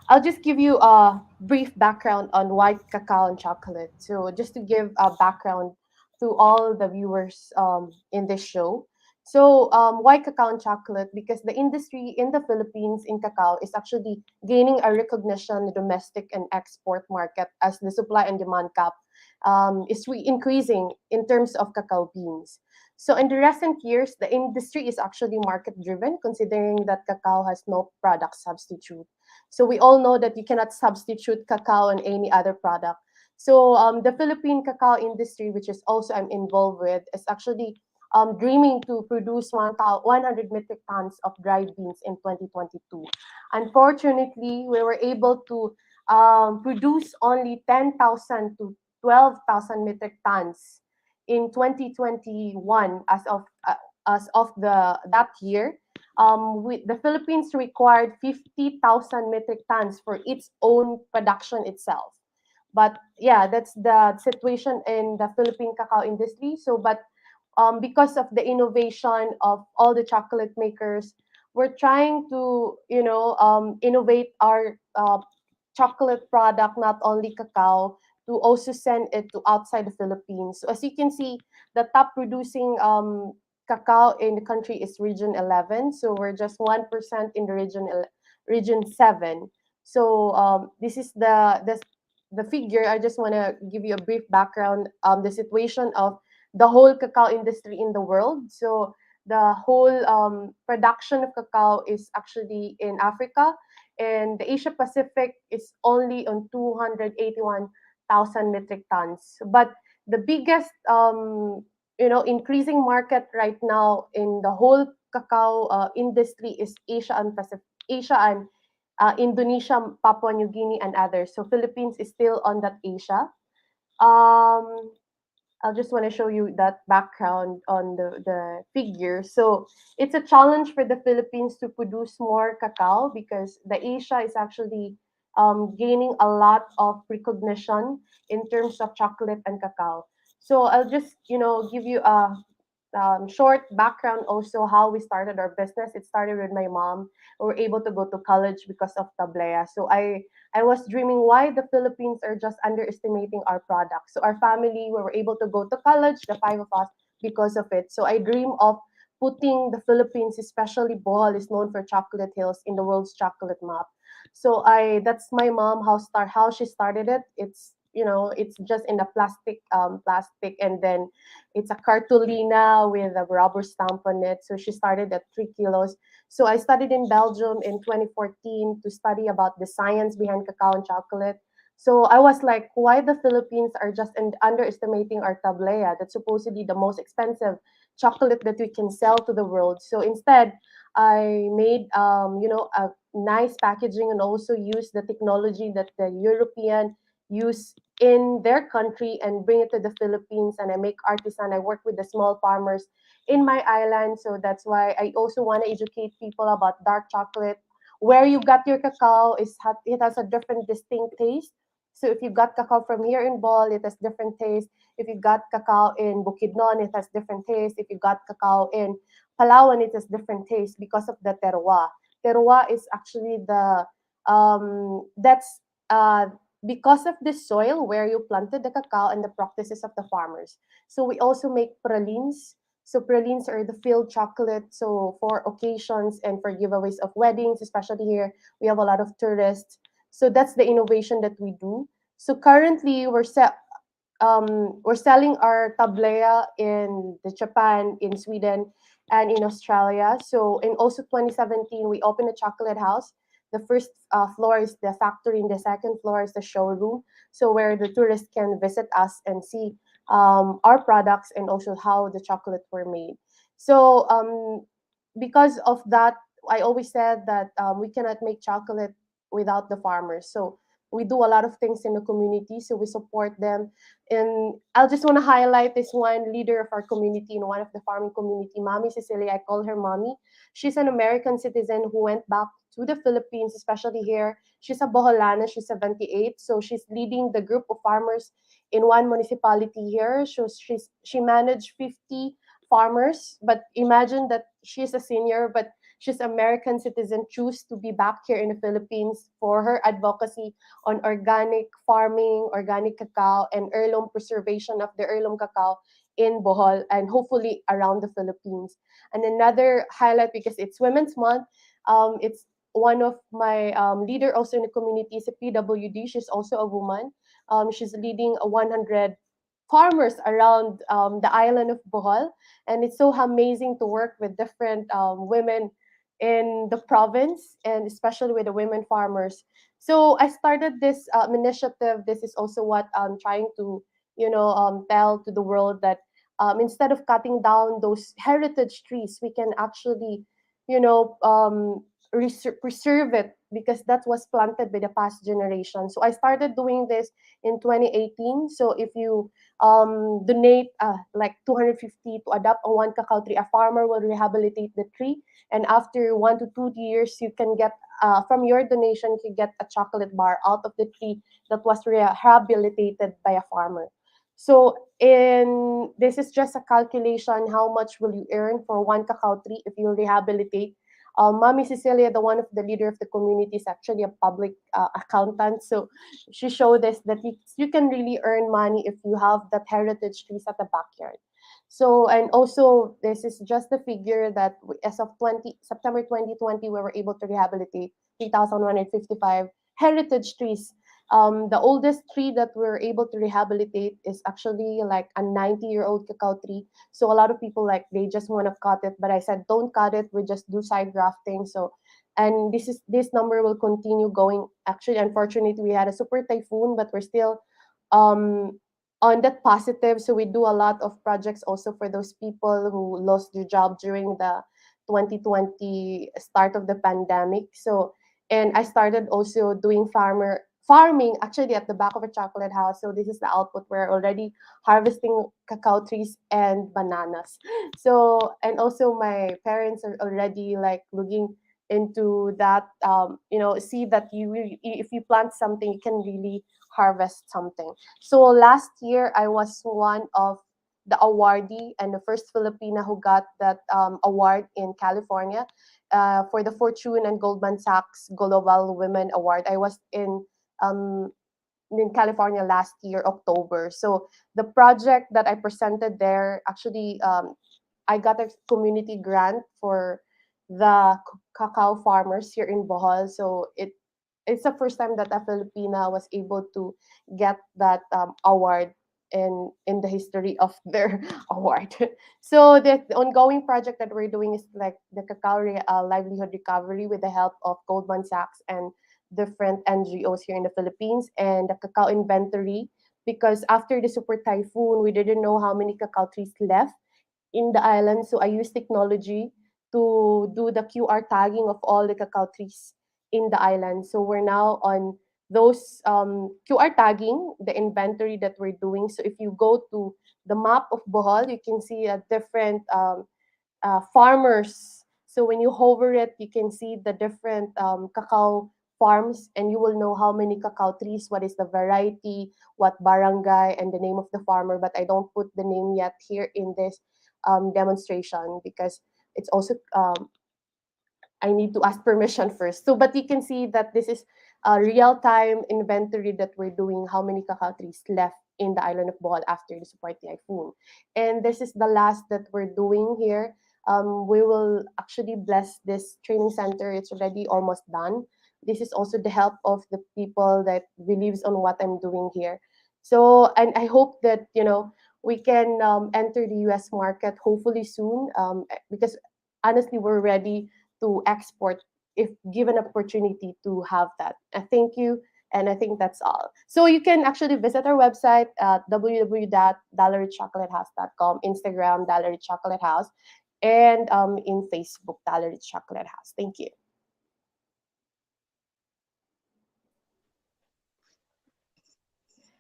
[SPEAKER 4] I'll just give you a brief background on why cacao and chocolate. So, just to give a background to all the viewers in this show. So, why cacao and chocolate? Because the industry in the Philippines in cacao is actually gaining a recognition in the domestic and export market as the supply and demand gap is increasing in terms of cacao beans. So in the recent years, the industry is actually market driven, considering that cacao has no product substitute. So we all know that you cannot substitute cacao on any other product. So the Philippine cacao industry, which is also I'm involved with, is actually dreaming to produce 100 metric tons of dried beans in 2022. Unfortunately, we were able to produce only 10,000 to 12,000 metric tons in 2021 as of the that year. The Philippines required 50,000 metric tons for its own production itself. But yeah, that's the situation in the Philippine cacao industry. So, but because of the innovation of all the chocolate makers, we're trying to innovate our chocolate product, not only cacao, to also send it to outside the Philippines. So as you can see, the top producing cacao in the country is Region 11. So we're just 1% in the Region 7. So this is the figure. I just want to give you a brief background the situation of the whole cacao industry in the world. So the whole production of cacao is actually in Africa, and the Asia Pacific is only on 281,000 metric tons. But the biggest increasing market right now in the whole cacao industry is Asia and Indonesia, Papua New Guinea, and others. So Philippines is still on that Asia. Um, I'll just want to show you that background on the figure. So it's a challenge for the Philippines to produce more cacao because the Asia is actually gaining a lot of recognition in terms of chocolate and cacao. So I'll just give you a short background also how we started our business. It started with my mom. We were able to go to college because of TABLEYA. So I was dreaming why the Philippines are just underestimating our product. So our family, we were able to go to college, the five of us, because of it. So I dream of putting the Philippines, especially Bohol, is known for chocolate hills in the world's chocolate map. So I that's my mom how she started it. It's just in a plastic, and then it's a cartolina with a rubber stamp on it. So she started at 3 kilos. So I studied in Belgium in 2014 to study about the science behind cacao and chocolate. So I was like, why the Philippines are just underestimating our tablea? That's supposedly the most expensive chocolate that we can sell to the world. So instead, I made a nice packaging and also use the technology that the European use in their country and bring it to the Philippines. And I make artisan. I work with the small farmers in my island. So that's why I also want to educate people about dark chocolate. Where you got your cacao it has a different distinct taste. So if you got cacao from here in Bol, it has different taste. If you got cacao in Bukidnon, it has different taste. If you got cacao in Palawan, it has different taste because of the terroir. Terroir is actually the that's because of the soil where you planted the cacao and the practices of the farmers. So we also make pralines. So pralines are the filled chocolate. So for occasions and for giveaways of weddings, especially here, we have a lot of tourists. So that's the innovation that we do. So currently, we're selling our TABLEYA in the Japan, in Sweden, and in Australia. So in also 2017, we opened a chocolate house. The first floor is the factory, and the second floor is the showroom. So where the tourists can visit us and see our products and also how the chocolate were made. So because of that, I always said that we cannot make chocolate without the farmers. So we do a lot of things in the community, so we support them. And I'll just want to highlight this one leader of our community in one of the farming community, Mommy Cecilia. I call her Mommy. She's an American citizen who went back to the Philippines, especially here. She's a Boholana. She's 78, so she's leading the group of farmers in one municipality here. So she managed 50 farmers. But imagine that she's a senior, but she's American citizen, choose to be back here in the Philippines for her advocacy on organic farming, organic cacao, and heirloom preservation of the heirloom cacao in Bohol and hopefully around the Philippines. And another highlight, because it's Women's Month, it's one of my leader also in the community is a PWD. She's also a woman. She's leading a 100 farmers around the island of Bohol, and it's so amazing to work with different women in the province, and especially with the women farmers. So I started this initiative. This is also what I'm trying to, tell to the world that instead of cutting down those heritage trees, we can actually, you know, um, preserve it because that was planted by the past generation. So I started doing this in 2018. So if you donate like 250 to adopt a one cacao tree, a farmer will rehabilitate the tree, and after 1 to 2 years, you can get from your donation, you can get a chocolate bar out of the tree that was rehabilitated by a farmer. So in this is just a calculation how much will you earn for one cacao tree if you rehabilitate. Mommy Cecilia, the one of the leader of the community, is actually a public accountant. So she showed us that you can really earn money if you have that heritage trees at the backyard. So, and also this is just the figure that as of September 2020, we were able to rehabilitate 3,155 heritage trees. The oldest tree that we're able to rehabilitate is actually like a 90-year-old cacao tree. So a lot of people like they just want to cut it, but I said don't cut it. We just do side grafting. So, and this number will continue going. Actually, unfortunately, we had a super typhoon, but we're still um on that positive. So we do a lot of projects also for those people who lost their job during the 2020 start of the pandemic. So, and I started also doing farming actually at the back of a chocolate house. So this is the output. We're already harvesting cacao trees and bananas. So, and also my parents are already like looking into that, see that if you plant something, you can really harvest something. So last year, I was one of the awardee and the first Filipina who got that award in California for the Fortune and Goldman Sachs Global Women Award. I was um, in California last year, October. So the project that I presented there, actually, I got a community grant for the cacao farmers here in Bohol. So it's the first time that a Filipina was able to get that award in the history of their award. So the ongoing project that we're doing is like the cacao livelihood recovery with the help of Goldman Sachs and different NGOs here in the Philippines, and the cacao inventory, because after the super typhoon, we didn't know how many cacao trees left in the island. So I use technology to do the QR tagging of all the cacao trees in the island. So we're now on those QR tagging, the inventory that we're doing. So if you go to the map of Bohol, you can see a different farmers. So when you hover it, you can see the different cacao farms, and you will know how many cacao trees, what is the variety, what barangay, and the name of the farmer. But I don't put the name yet here in this demonstration because it's also I need to ask permission first. So, but you can see that this is a real-time inventory that we're doing, how many cacao trees left in the island of Bohol after the support typhoon. And this is the last that we're doing here. We will actually bless this training center. It's already almost done. This is also the help of the people that believes on what I'm doing here. So, and I hope that, we can enter the US market hopefully soon, because honestly, we're ready to export if given opportunity to have that. Thank you. And I think that's all. So you can actually visit our website at www.dalareichchocolatehouse.com, Instagram, Dalereich Chocolate House, and in Facebook, Dalereich Chocolate House. Thank you.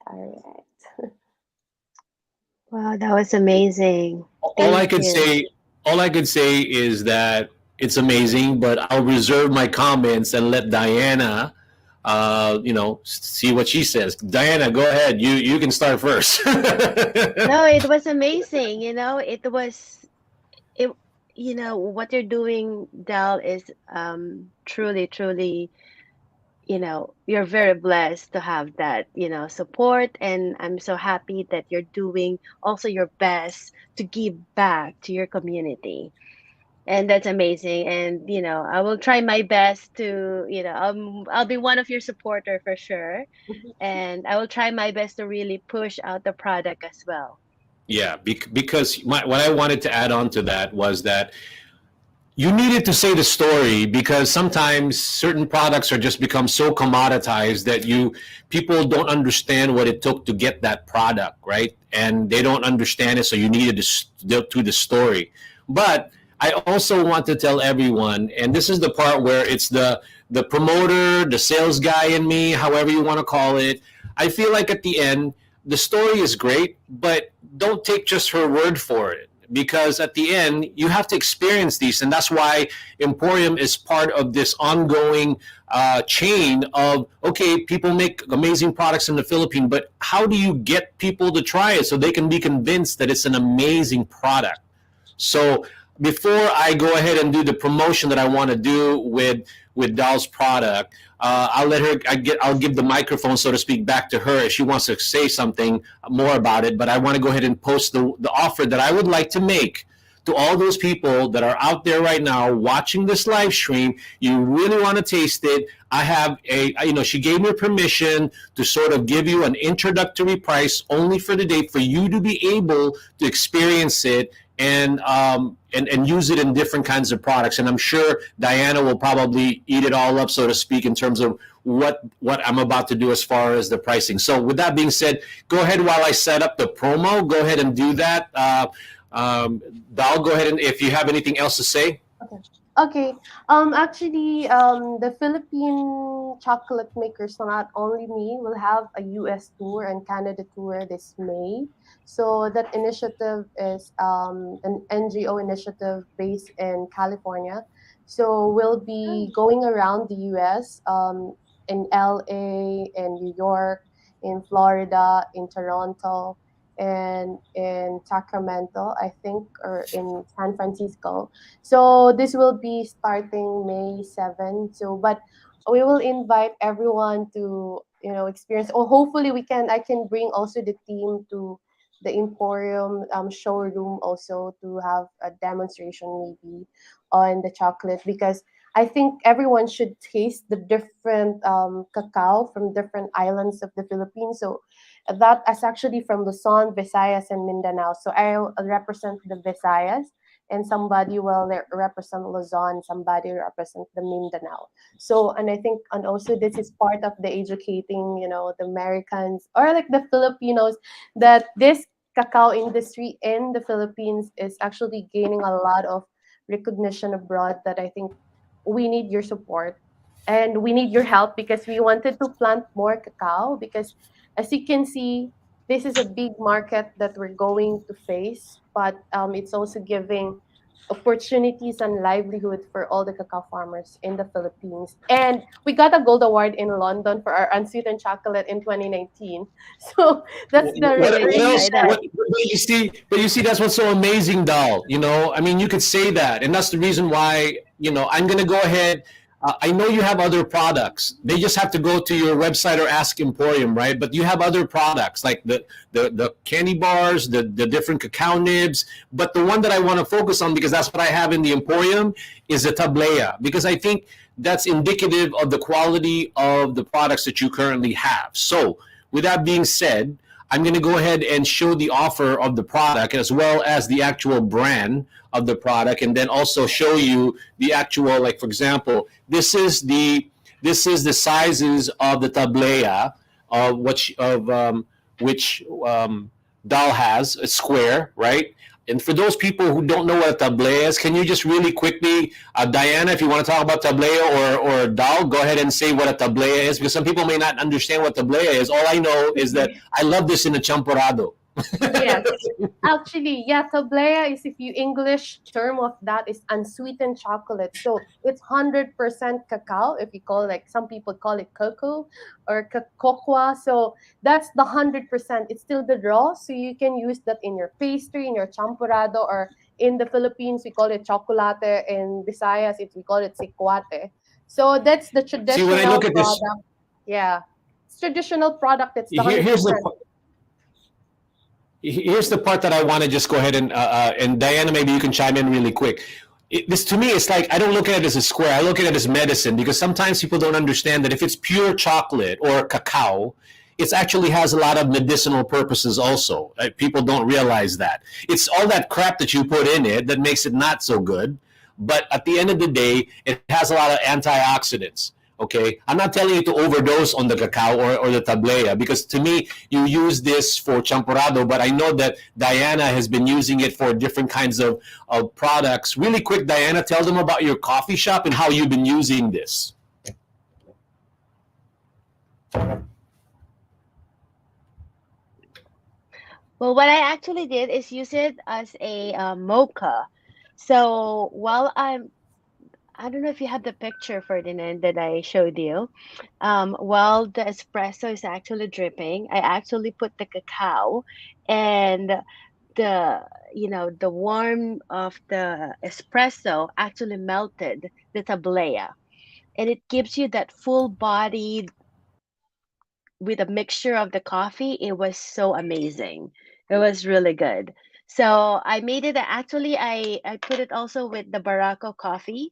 [SPEAKER 4] All right.
[SPEAKER 5] Wow, that was amazing.
[SPEAKER 1] All I
[SPEAKER 5] Thank
[SPEAKER 1] could
[SPEAKER 5] you.
[SPEAKER 1] say, all I could say is that it's amazing, but I'll reserve my comments and let Diana, see what she says. Diana, go ahead. You can start first.
[SPEAKER 5] No, it was amazing. It what you're doing, Dal, is truly, truly, you're very blessed to have that, support, and I'm so happy that you're doing also your best to give back to your community. And that's amazing. And I will try my best to, I'll be one of your supporter for sure. And I will try my best to really push out the product as well.
[SPEAKER 1] Yeah, because what I wanted to add on to that was that you needed to say the story because sometimes certain products are just become so commoditized that people don't understand what it took to get that product, right? And they don't understand it, so you needed to the story. But I also want to tell everyone, and this is the part where it's the promoter, the sales guy in me, however you want to call it. I feel like at the end, the story is great, but don't take just her word for it because at the end you have to experience these, and that's why Emporium is part of this ongoing chain of okay, people make amazing products in the Philippines, but how do you get people to try it so they can be convinced that it's an amazing product? So before I go ahead and do the promotion that I want to do with Dal's product, I'll let her. I'll give the microphone, so to speak, back to her if she wants to say something more about it. But I want to go ahead and post the offer that I would like to make to all those people that are out there right now watching this live stream. You really want to taste it. I have she gave me permission to sort of give you an introductory price only for the day for you to be able to experience it and use it in different kinds of products. And I'm sure Diana will probably eat it all up, so to speak, in terms of what I'm about to do as far as the pricing. So with that being said, go ahead while I set up the promo. Go ahead and do that. Dal, go ahead and if you have anything else to say.
[SPEAKER 4] Okay. Okay. Actually, the Philippine chocolate makers, so not only me, will have a US tour and Canada tour this May. So that initiative is an NGO initiative based in California. So we'll be going around the US, in LA, in New York, in Florida, in Toronto, and in Sacramento, I think, or in San Francisco. So this will be starting May 7th. So, but we will invite everyone to, experience, or hopefully I can bring also the team to the Emporium showroom also to have a demonstration maybe on the chocolate, because I think everyone should taste the different cacao from different islands of the Philippines. So that is actually from Luzon, Visayas, and Mindanao. So I will represent the Visayas, and somebody will represent Luzon, somebody represent the Mindanao. So, and I think, and also this is part of the educating, the Americans or like the Filipinos, that this cacao industry in the Philippines is actually gaining a lot of recognition abroad, that I think we need your support and we need your help, because we wanted to plant more cacao, because as you can see, this is a big market that we're going to face, but it's also giving opportunities and livelihood for all the cacao farmers in the Philippines. And we got a gold award in London for our unsweetened chocolate in 2019. So that's the
[SPEAKER 5] Really
[SPEAKER 1] What else?
[SPEAKER 5] excited.
[SPEAKER 1] But you see, that's what's so amazing, Dal. I mean, you could say that, and that's the reason why. I'm going to go ahead. I know you have other products. They just have to go to your website or ask Emporium, right? But you have other products like the candy bars, the different cacao nibs. But the one that I want to focus on, because that's what I have in the Emporium, is the TABLEYA, because I think that's indicative of the quality of the products that you currently have. So, with that being said, I'm going to go ahead and show the offer of the product as well as the actual brand of the product, and then also show you the actual, like for example, this is the sizes of the TABLEYA of which Dal has a square, right? And for those people who don't know what a TABLEYA is, can you just really quickly, Diana, if you want to talk about TABLEYA, or Dal, go ahead and say what a TABLEYA is, because some people may not understand what TABLEYA is. All I know is that I love this in a champorado.
[SPEAKER 4] Yes. Actually, yeah, tableya is, if you English term of that, is unsweetened chocolate. So it's 100% cacao, if you call, like some people call it cocoa or cocoa. So that's the 100%. It's still the raw, so you can use that in your pastry, in your champurrado, or in the Philippines we call it chocolate. In Visayas, we call it sikwate. So that's the
[SPEAKER 1] See, when I look
[SPEAKER 4] traditional
[SPEAKER 1] at this,
[SPEAKER 4] product. Yeah, it's traditional product. It's the
[SPEAKER 1] here, here's the
[SPEAKER 4] 100%.
[SPEAKER 1] here's the part that I want to just go ahead and Diana, maybe you can chime in really quick. This to me, it's like I don't look at it as a square. I look at it as medicine, because sometimes people don't understand that if it's pure chocolate or cacao, it actually has a lot of medicinal purposes also. People don't realize that. It's all that crap that you put in it that makes it not so good. But at the end of the day, it has a lot of antioxidants. Okay, I'm not telling you to overdose on the cacao or the TABLEYA, because to me, you use this for champurrado, but I know that Diana has been using it for different kinds of products. Really quick, Diana, tell them about your coffee shop and how you've been using this.
[SPEAKER 5] Well, what I actually did is use it as a mocha. So while I don't know if you have the picture, Ferdinand, that I showed you. While the espresso is actually dripping, I actually put the cacao, and the the warm of the espresso actually melted the tableya, and it gives you that full bodied with a mixture of the coffee. It was so amazing. It was really good. So I made it, actually I put it also with the Barako coffee,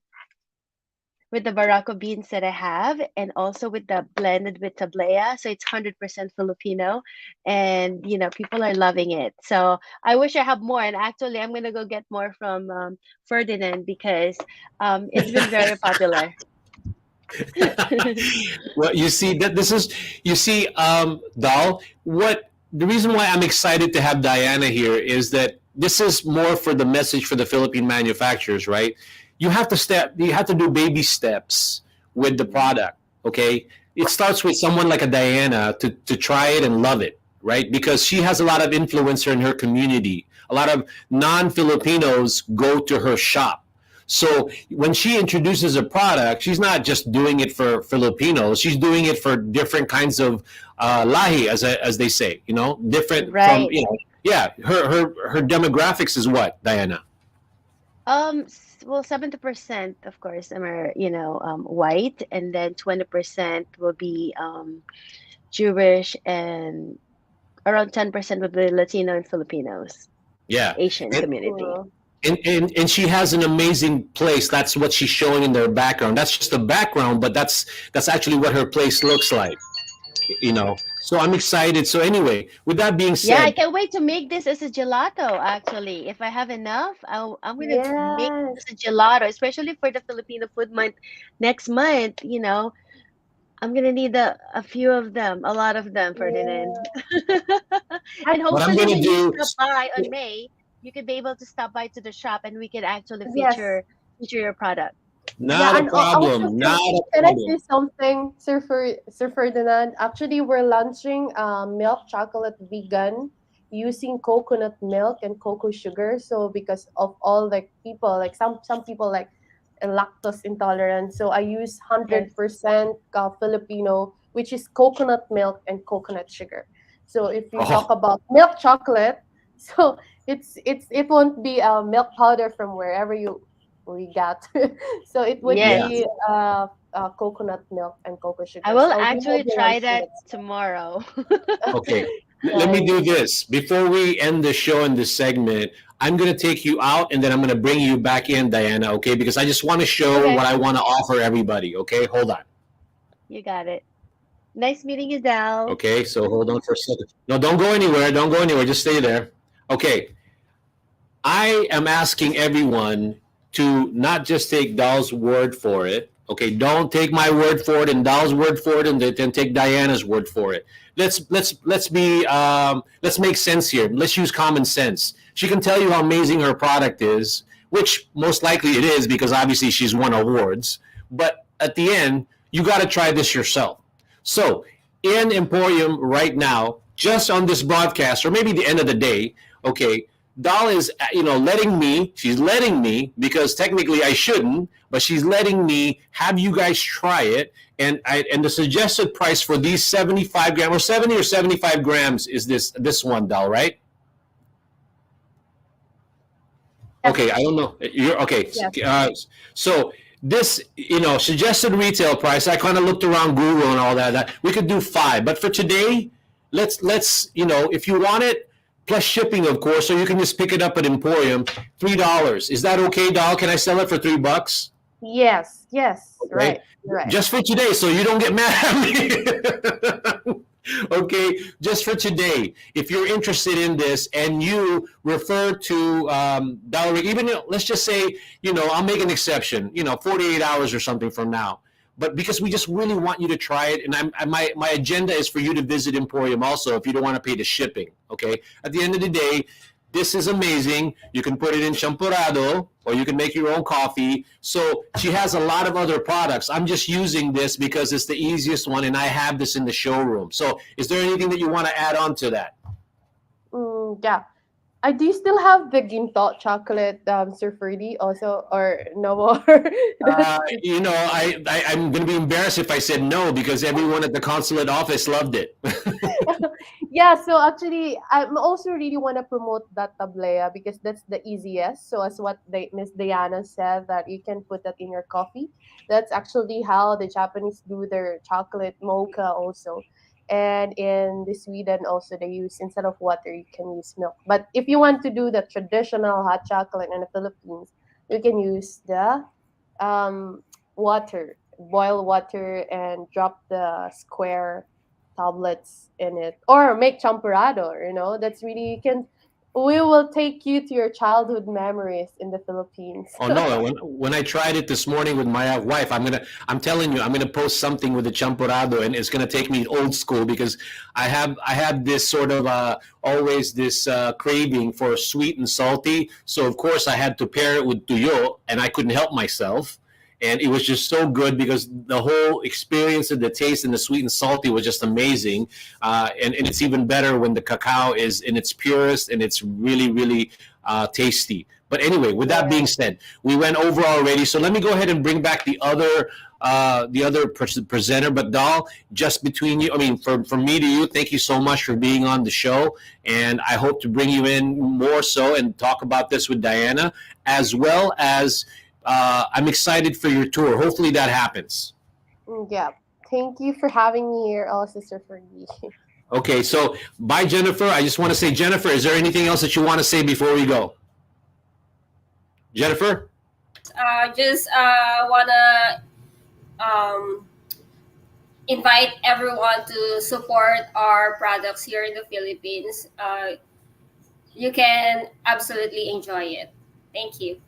[SPEAKER 5] with the Barako beans that I have, and also with the blended with tableya. So it's 100% Filipino, and people are loving it. So I wish I have more, and actually I'm gonna go get more from Ferdinand, because it's been very popular.
[SPEAKER 1] Well, you see that this is, Dal. What the reason why I'm excited to have Diana here is that this is more for the message for the Philippine manufacturers, right? You have to do baby steps with the product. Okay, it starts with someone like a Diana to try it and love it, right? Because she has a lot of influencer in her community. A lot of non-Filipinos go to her shop. So when she introduces a product, she's not just doing it for Filipinos. She's doing it for different kinds of lahi, as they say. Different from
[SPEAKER 5] Right.
[SPEAKER 1] Yeah. Her demographics is what, Diana?
[SPEAKER 5] Well, 70% of course are white, and then 20% will be Jewish, and around 10% will be Latino and Filipinos,
[SPEAKER 1] Yeah.
[SPEAKER 5] Asian
[SPEAKER 1] And,
[SPEAKER 5] community.
[SPEAKER 1] and she has an amazing place. That's what she's showing in their background. That's just the background, but that's actually what her place looks like. So I'm excited. So anyway, with that being
[SPEAKER 5] Yeah, I
[SPEAKER 1] said,
[SPEAKER 5] can't wait to make this as a gelato. Actually, if I have enough, I'm gonna make
[SPEAKER 4] Yes.
[SPEAKER 5] this as a gelato, especially for the Filipino Food Month next month. I'm gonna need a few of them, a lot of them, Ferdinand.
[SPEAKER 4] Yeah.
[SPEAKER 5] And
[SPEAKER 1] what I'm
[SPEAKER 5] hopefully,
[SPEAKER 1] gonna
[SPEAKER 5] when you
[SPEAKER 1] do,
[SPEAKER 5] stop by on May, you could be able to stop by to the shop, and we could actually
[SPEAKER 4] Yes.
[SPEAKER 5] feature your product.
[SPEAKER 4] Yeah,
[SPEAKER 1] not a
[SPEAKER 4] and also,
[SPEAKER 1] problem, not a
[SPEAKER 4] can I say
[SPEAKER 1] problem.
[SPEAKER 4] something, Sir Ferdinand? Actually, we're launching milk chocolate vegan using coconut milk and cocoa sugar. So because of all like people, like some people like lactose intolerant, so I use
[SPEAKER 5] Yes.
[SPEAKER 4] 100% Filipino, which is coconut milk and coconut sugar. So if you talk
[SPEAKER 1] Oh,
[SPEAKER 4] about milk chocolate, so it won't be a milk powder from wherever we got. So it would
[SPEAKER 1] yeah.
[SPEAKER 5] Yes.
[SPEAKER 4] be coconut milk and cocoa
[SPEAKER 5] I
[SPEAKER 4] sugar.
[SPEAKER 5] will
[SPEAKER 4] So I'll be
[SPEAKER 5] actually
[SPEAKER 4] moving on
[SPEAKER 5] try
[SPEAKER 4] to
[SPEAKER 5] that
[SPEAKER 4] the next
[SPEAKER 5] tomorrow.
[SPEAKER 4] one.
[SPEAKER 1] Okay. Let me
[SPEAKER 4] Nice.
[SPEAKER 1] do this. Before we end the show in this segment, I'm going to take you out and then I'm going to bring you back in, Diana, okay? Because I just want to show
[SPEAKER 4] Okay.
[SPEAKER 1] what I want to offer everybody, okay? Hold on.
[SPEAKER 5] You got it. Nice meeting you, Dal.
[SPEAKER 1] Okay, so hold on for a second. No, don't go anywhere. Don't go anywhere. Just stay there. Okay. I am asking everyone to not just take Dal's word for it. Okay, don't take my word for it and Dal's word for it, and then take Diana's word for it. Let's make sense here. Let's use common sense. She can tell you how amazing her product is, which most likely it is because obviously she's won awards. But at the end, you got to try this yourself. So in Emporium right now, just on this broadcast, or maybe the end of the day, okay, Dal is, she's letting me, because technically I shouldn't, but she's letting me have you guys try it. And the suggested price for these 75 grams, or 70 or 75 grams, is this one, Dal, right?
[SPEAKER 4] Yes.
[SPEAKER 1] Okay, I don't know. You're okay.
[SPEAKER 4] Yes.
[SPEAKER 1] So this, suggested retail price, I kind of looked around Google and all that. We could do 5, but for today, let's if you want it, plus shipping, of course, so you can just pick it up at Emporium, $3. Is that okay, Dal? Can I sell it for $3?
[SPEAKER 4] Yes. Yes.
[SPEAKER 1] Okay.
[SPEAKER 4] Right.
[SPEAKER 1] Just for today, so you don't get mad at me. Okay, just for today. If you're interested in this and you refer to Dalereich, even let's just say, I'll make an exception, 48 hours or something from now. But because we just really want you to try it, and my agenda is for you to visit Emporium also if you don't want to pay the shipping. Okay. At the end of the day, this is amazing. You can put it in champurrado, or you can make your own coffee. So she has a lot of other products. I'm just using this because it's the easiest one, and I have this in the showroom. So is there anything that you want to add on to that?
[SPEAKER 4] Yeah. I do still have the Ginto chocolate, Sir Ferdy, also, or no more.
[SPEAKER 1] I'm going to be embarrassed if I said no, because everyone at the consulate office loved it.
[SPEAKER 4] Yeah, so actually, I also really want to promote that TABLEYA because that's the easiest. So as what Miss Diana said, that you can put that in your coffee. That's actually how the Japanese do their chocolate mocha also. And in the Sweden also, they use, instead of water, you can use milk. But if you want to do the traditional hot chocolate in the Philippines, you can use the water, boil water, and drop the square tablets in it, or make champurrado. That's really, we will take you to your childhood memories in the Philippines.
[SPEAKER 1] Oh no! When I tried it this morning with my wife, I'm telling you, I'm gonna post something with the champurrado, and it's gonna take me old school, because I have this sort of always this craving for sweet and salty. So of course I had to pair it with tuyo, and I couldn't help myself. And it was just so good because the whole experience of the taste and the sweet and salty was just amazing. And it's even better when the cacao is in its purest and it's really, really tasty. But anyway, with that being said, we went over already. So let me go ahead and bring back the other presenter. But Dal, just between you, from me to you, thank you so much for being on the show. And I hope to bring you in more so and talk about this with Diana, as well as I'm excited for your tour. Hopefully that happens.
[SPEAKER 4] Yeah. Thank you for having me here, Sister Fergie.
[SPEAKER 1] Okay, so bye, Jennifer. I just want to say, Jennifer, is there anything else that you want to say before we go? Jennifer?
[SPEAKER 2] Just wanna invite everyone to support our products here in the Philippines. You can absolutely enjoy it. Thank you.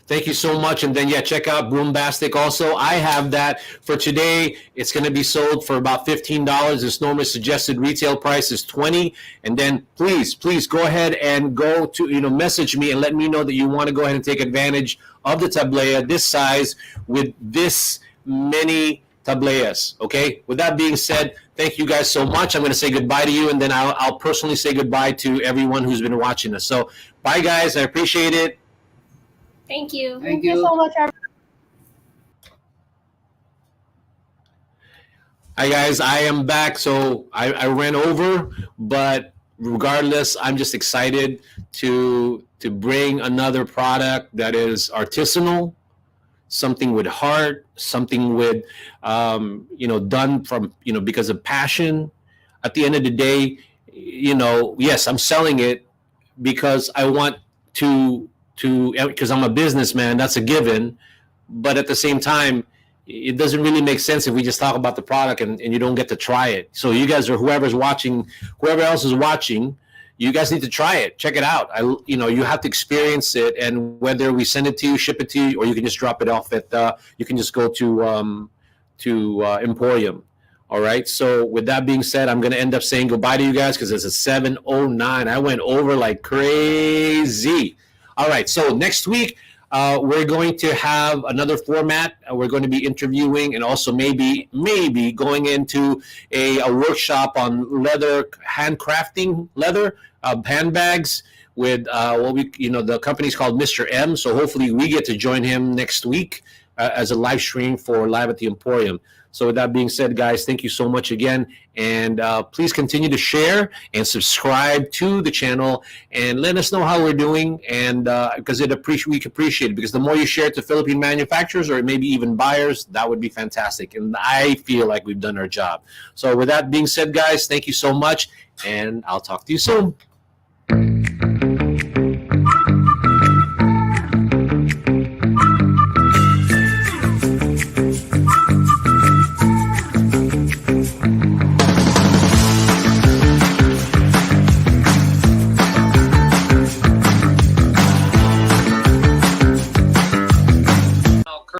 [SPEAKER 1] Thank you so much. And then, check out Broombastic also. I have that for today. It's going to be sold for about $15. Its normal suggested retail price is $20. And then please go ahead and go to, message me and let me know that you want to go ahead and take advantage of the TABLEYA this size with this many TABLEYAs. Okay. With that being said, thank you guys so much. I'm going to say goodbye to you, and then I'll personally say goodbye to everyone who's been watching us. So bye, guys. I appreciate it.
[SPEAKER 2] Thank you.
[SPEAKER 3] Thank
[SPEAKER 4] you
[SPEAKER 3] you.
[SPEAKER 4] so much,
[SPEAKER 1] Hi, guys. I am back. So I ran over, but regardless, I'm just excited to bring another product that is artisanal, something with heart, something with done from because of passion. At the end of the day, yes, I'm selling it because I want to because I'm a businessman. That's a given. But at the same time, it doesn't really make sense if we just talk about the product and you don't get to try it. So you guys, or whoever else is watching, you guys need to try it. Check it out. You have to experience it, and whether we send it to you, ship it to you, or you can just drop it off at you can just go to Emporium. All right. So with that being said, I'm going to end up saying goodbye to you guys because it's a 7:09. I went over like crazy. All right. So next week, we're going to have another format. We're going to be interviewing and also maybe going into a workshop on leather, handcrafting leather handbags with the company's called Mr. M. So hopefully we get to join him next week as a live stream for Live at the Emporium. So with that being said, guys, thank you so much again. And please continue to share and subscribe to the channel and let us know how we're doing. And because we appreciate it, because the more you share it to Philippine manufacturers or maybe even buyers, that would be fantastic. And I feel like we've done our job. So with that being said, guys, thank you so much. And I'll talk to you soon.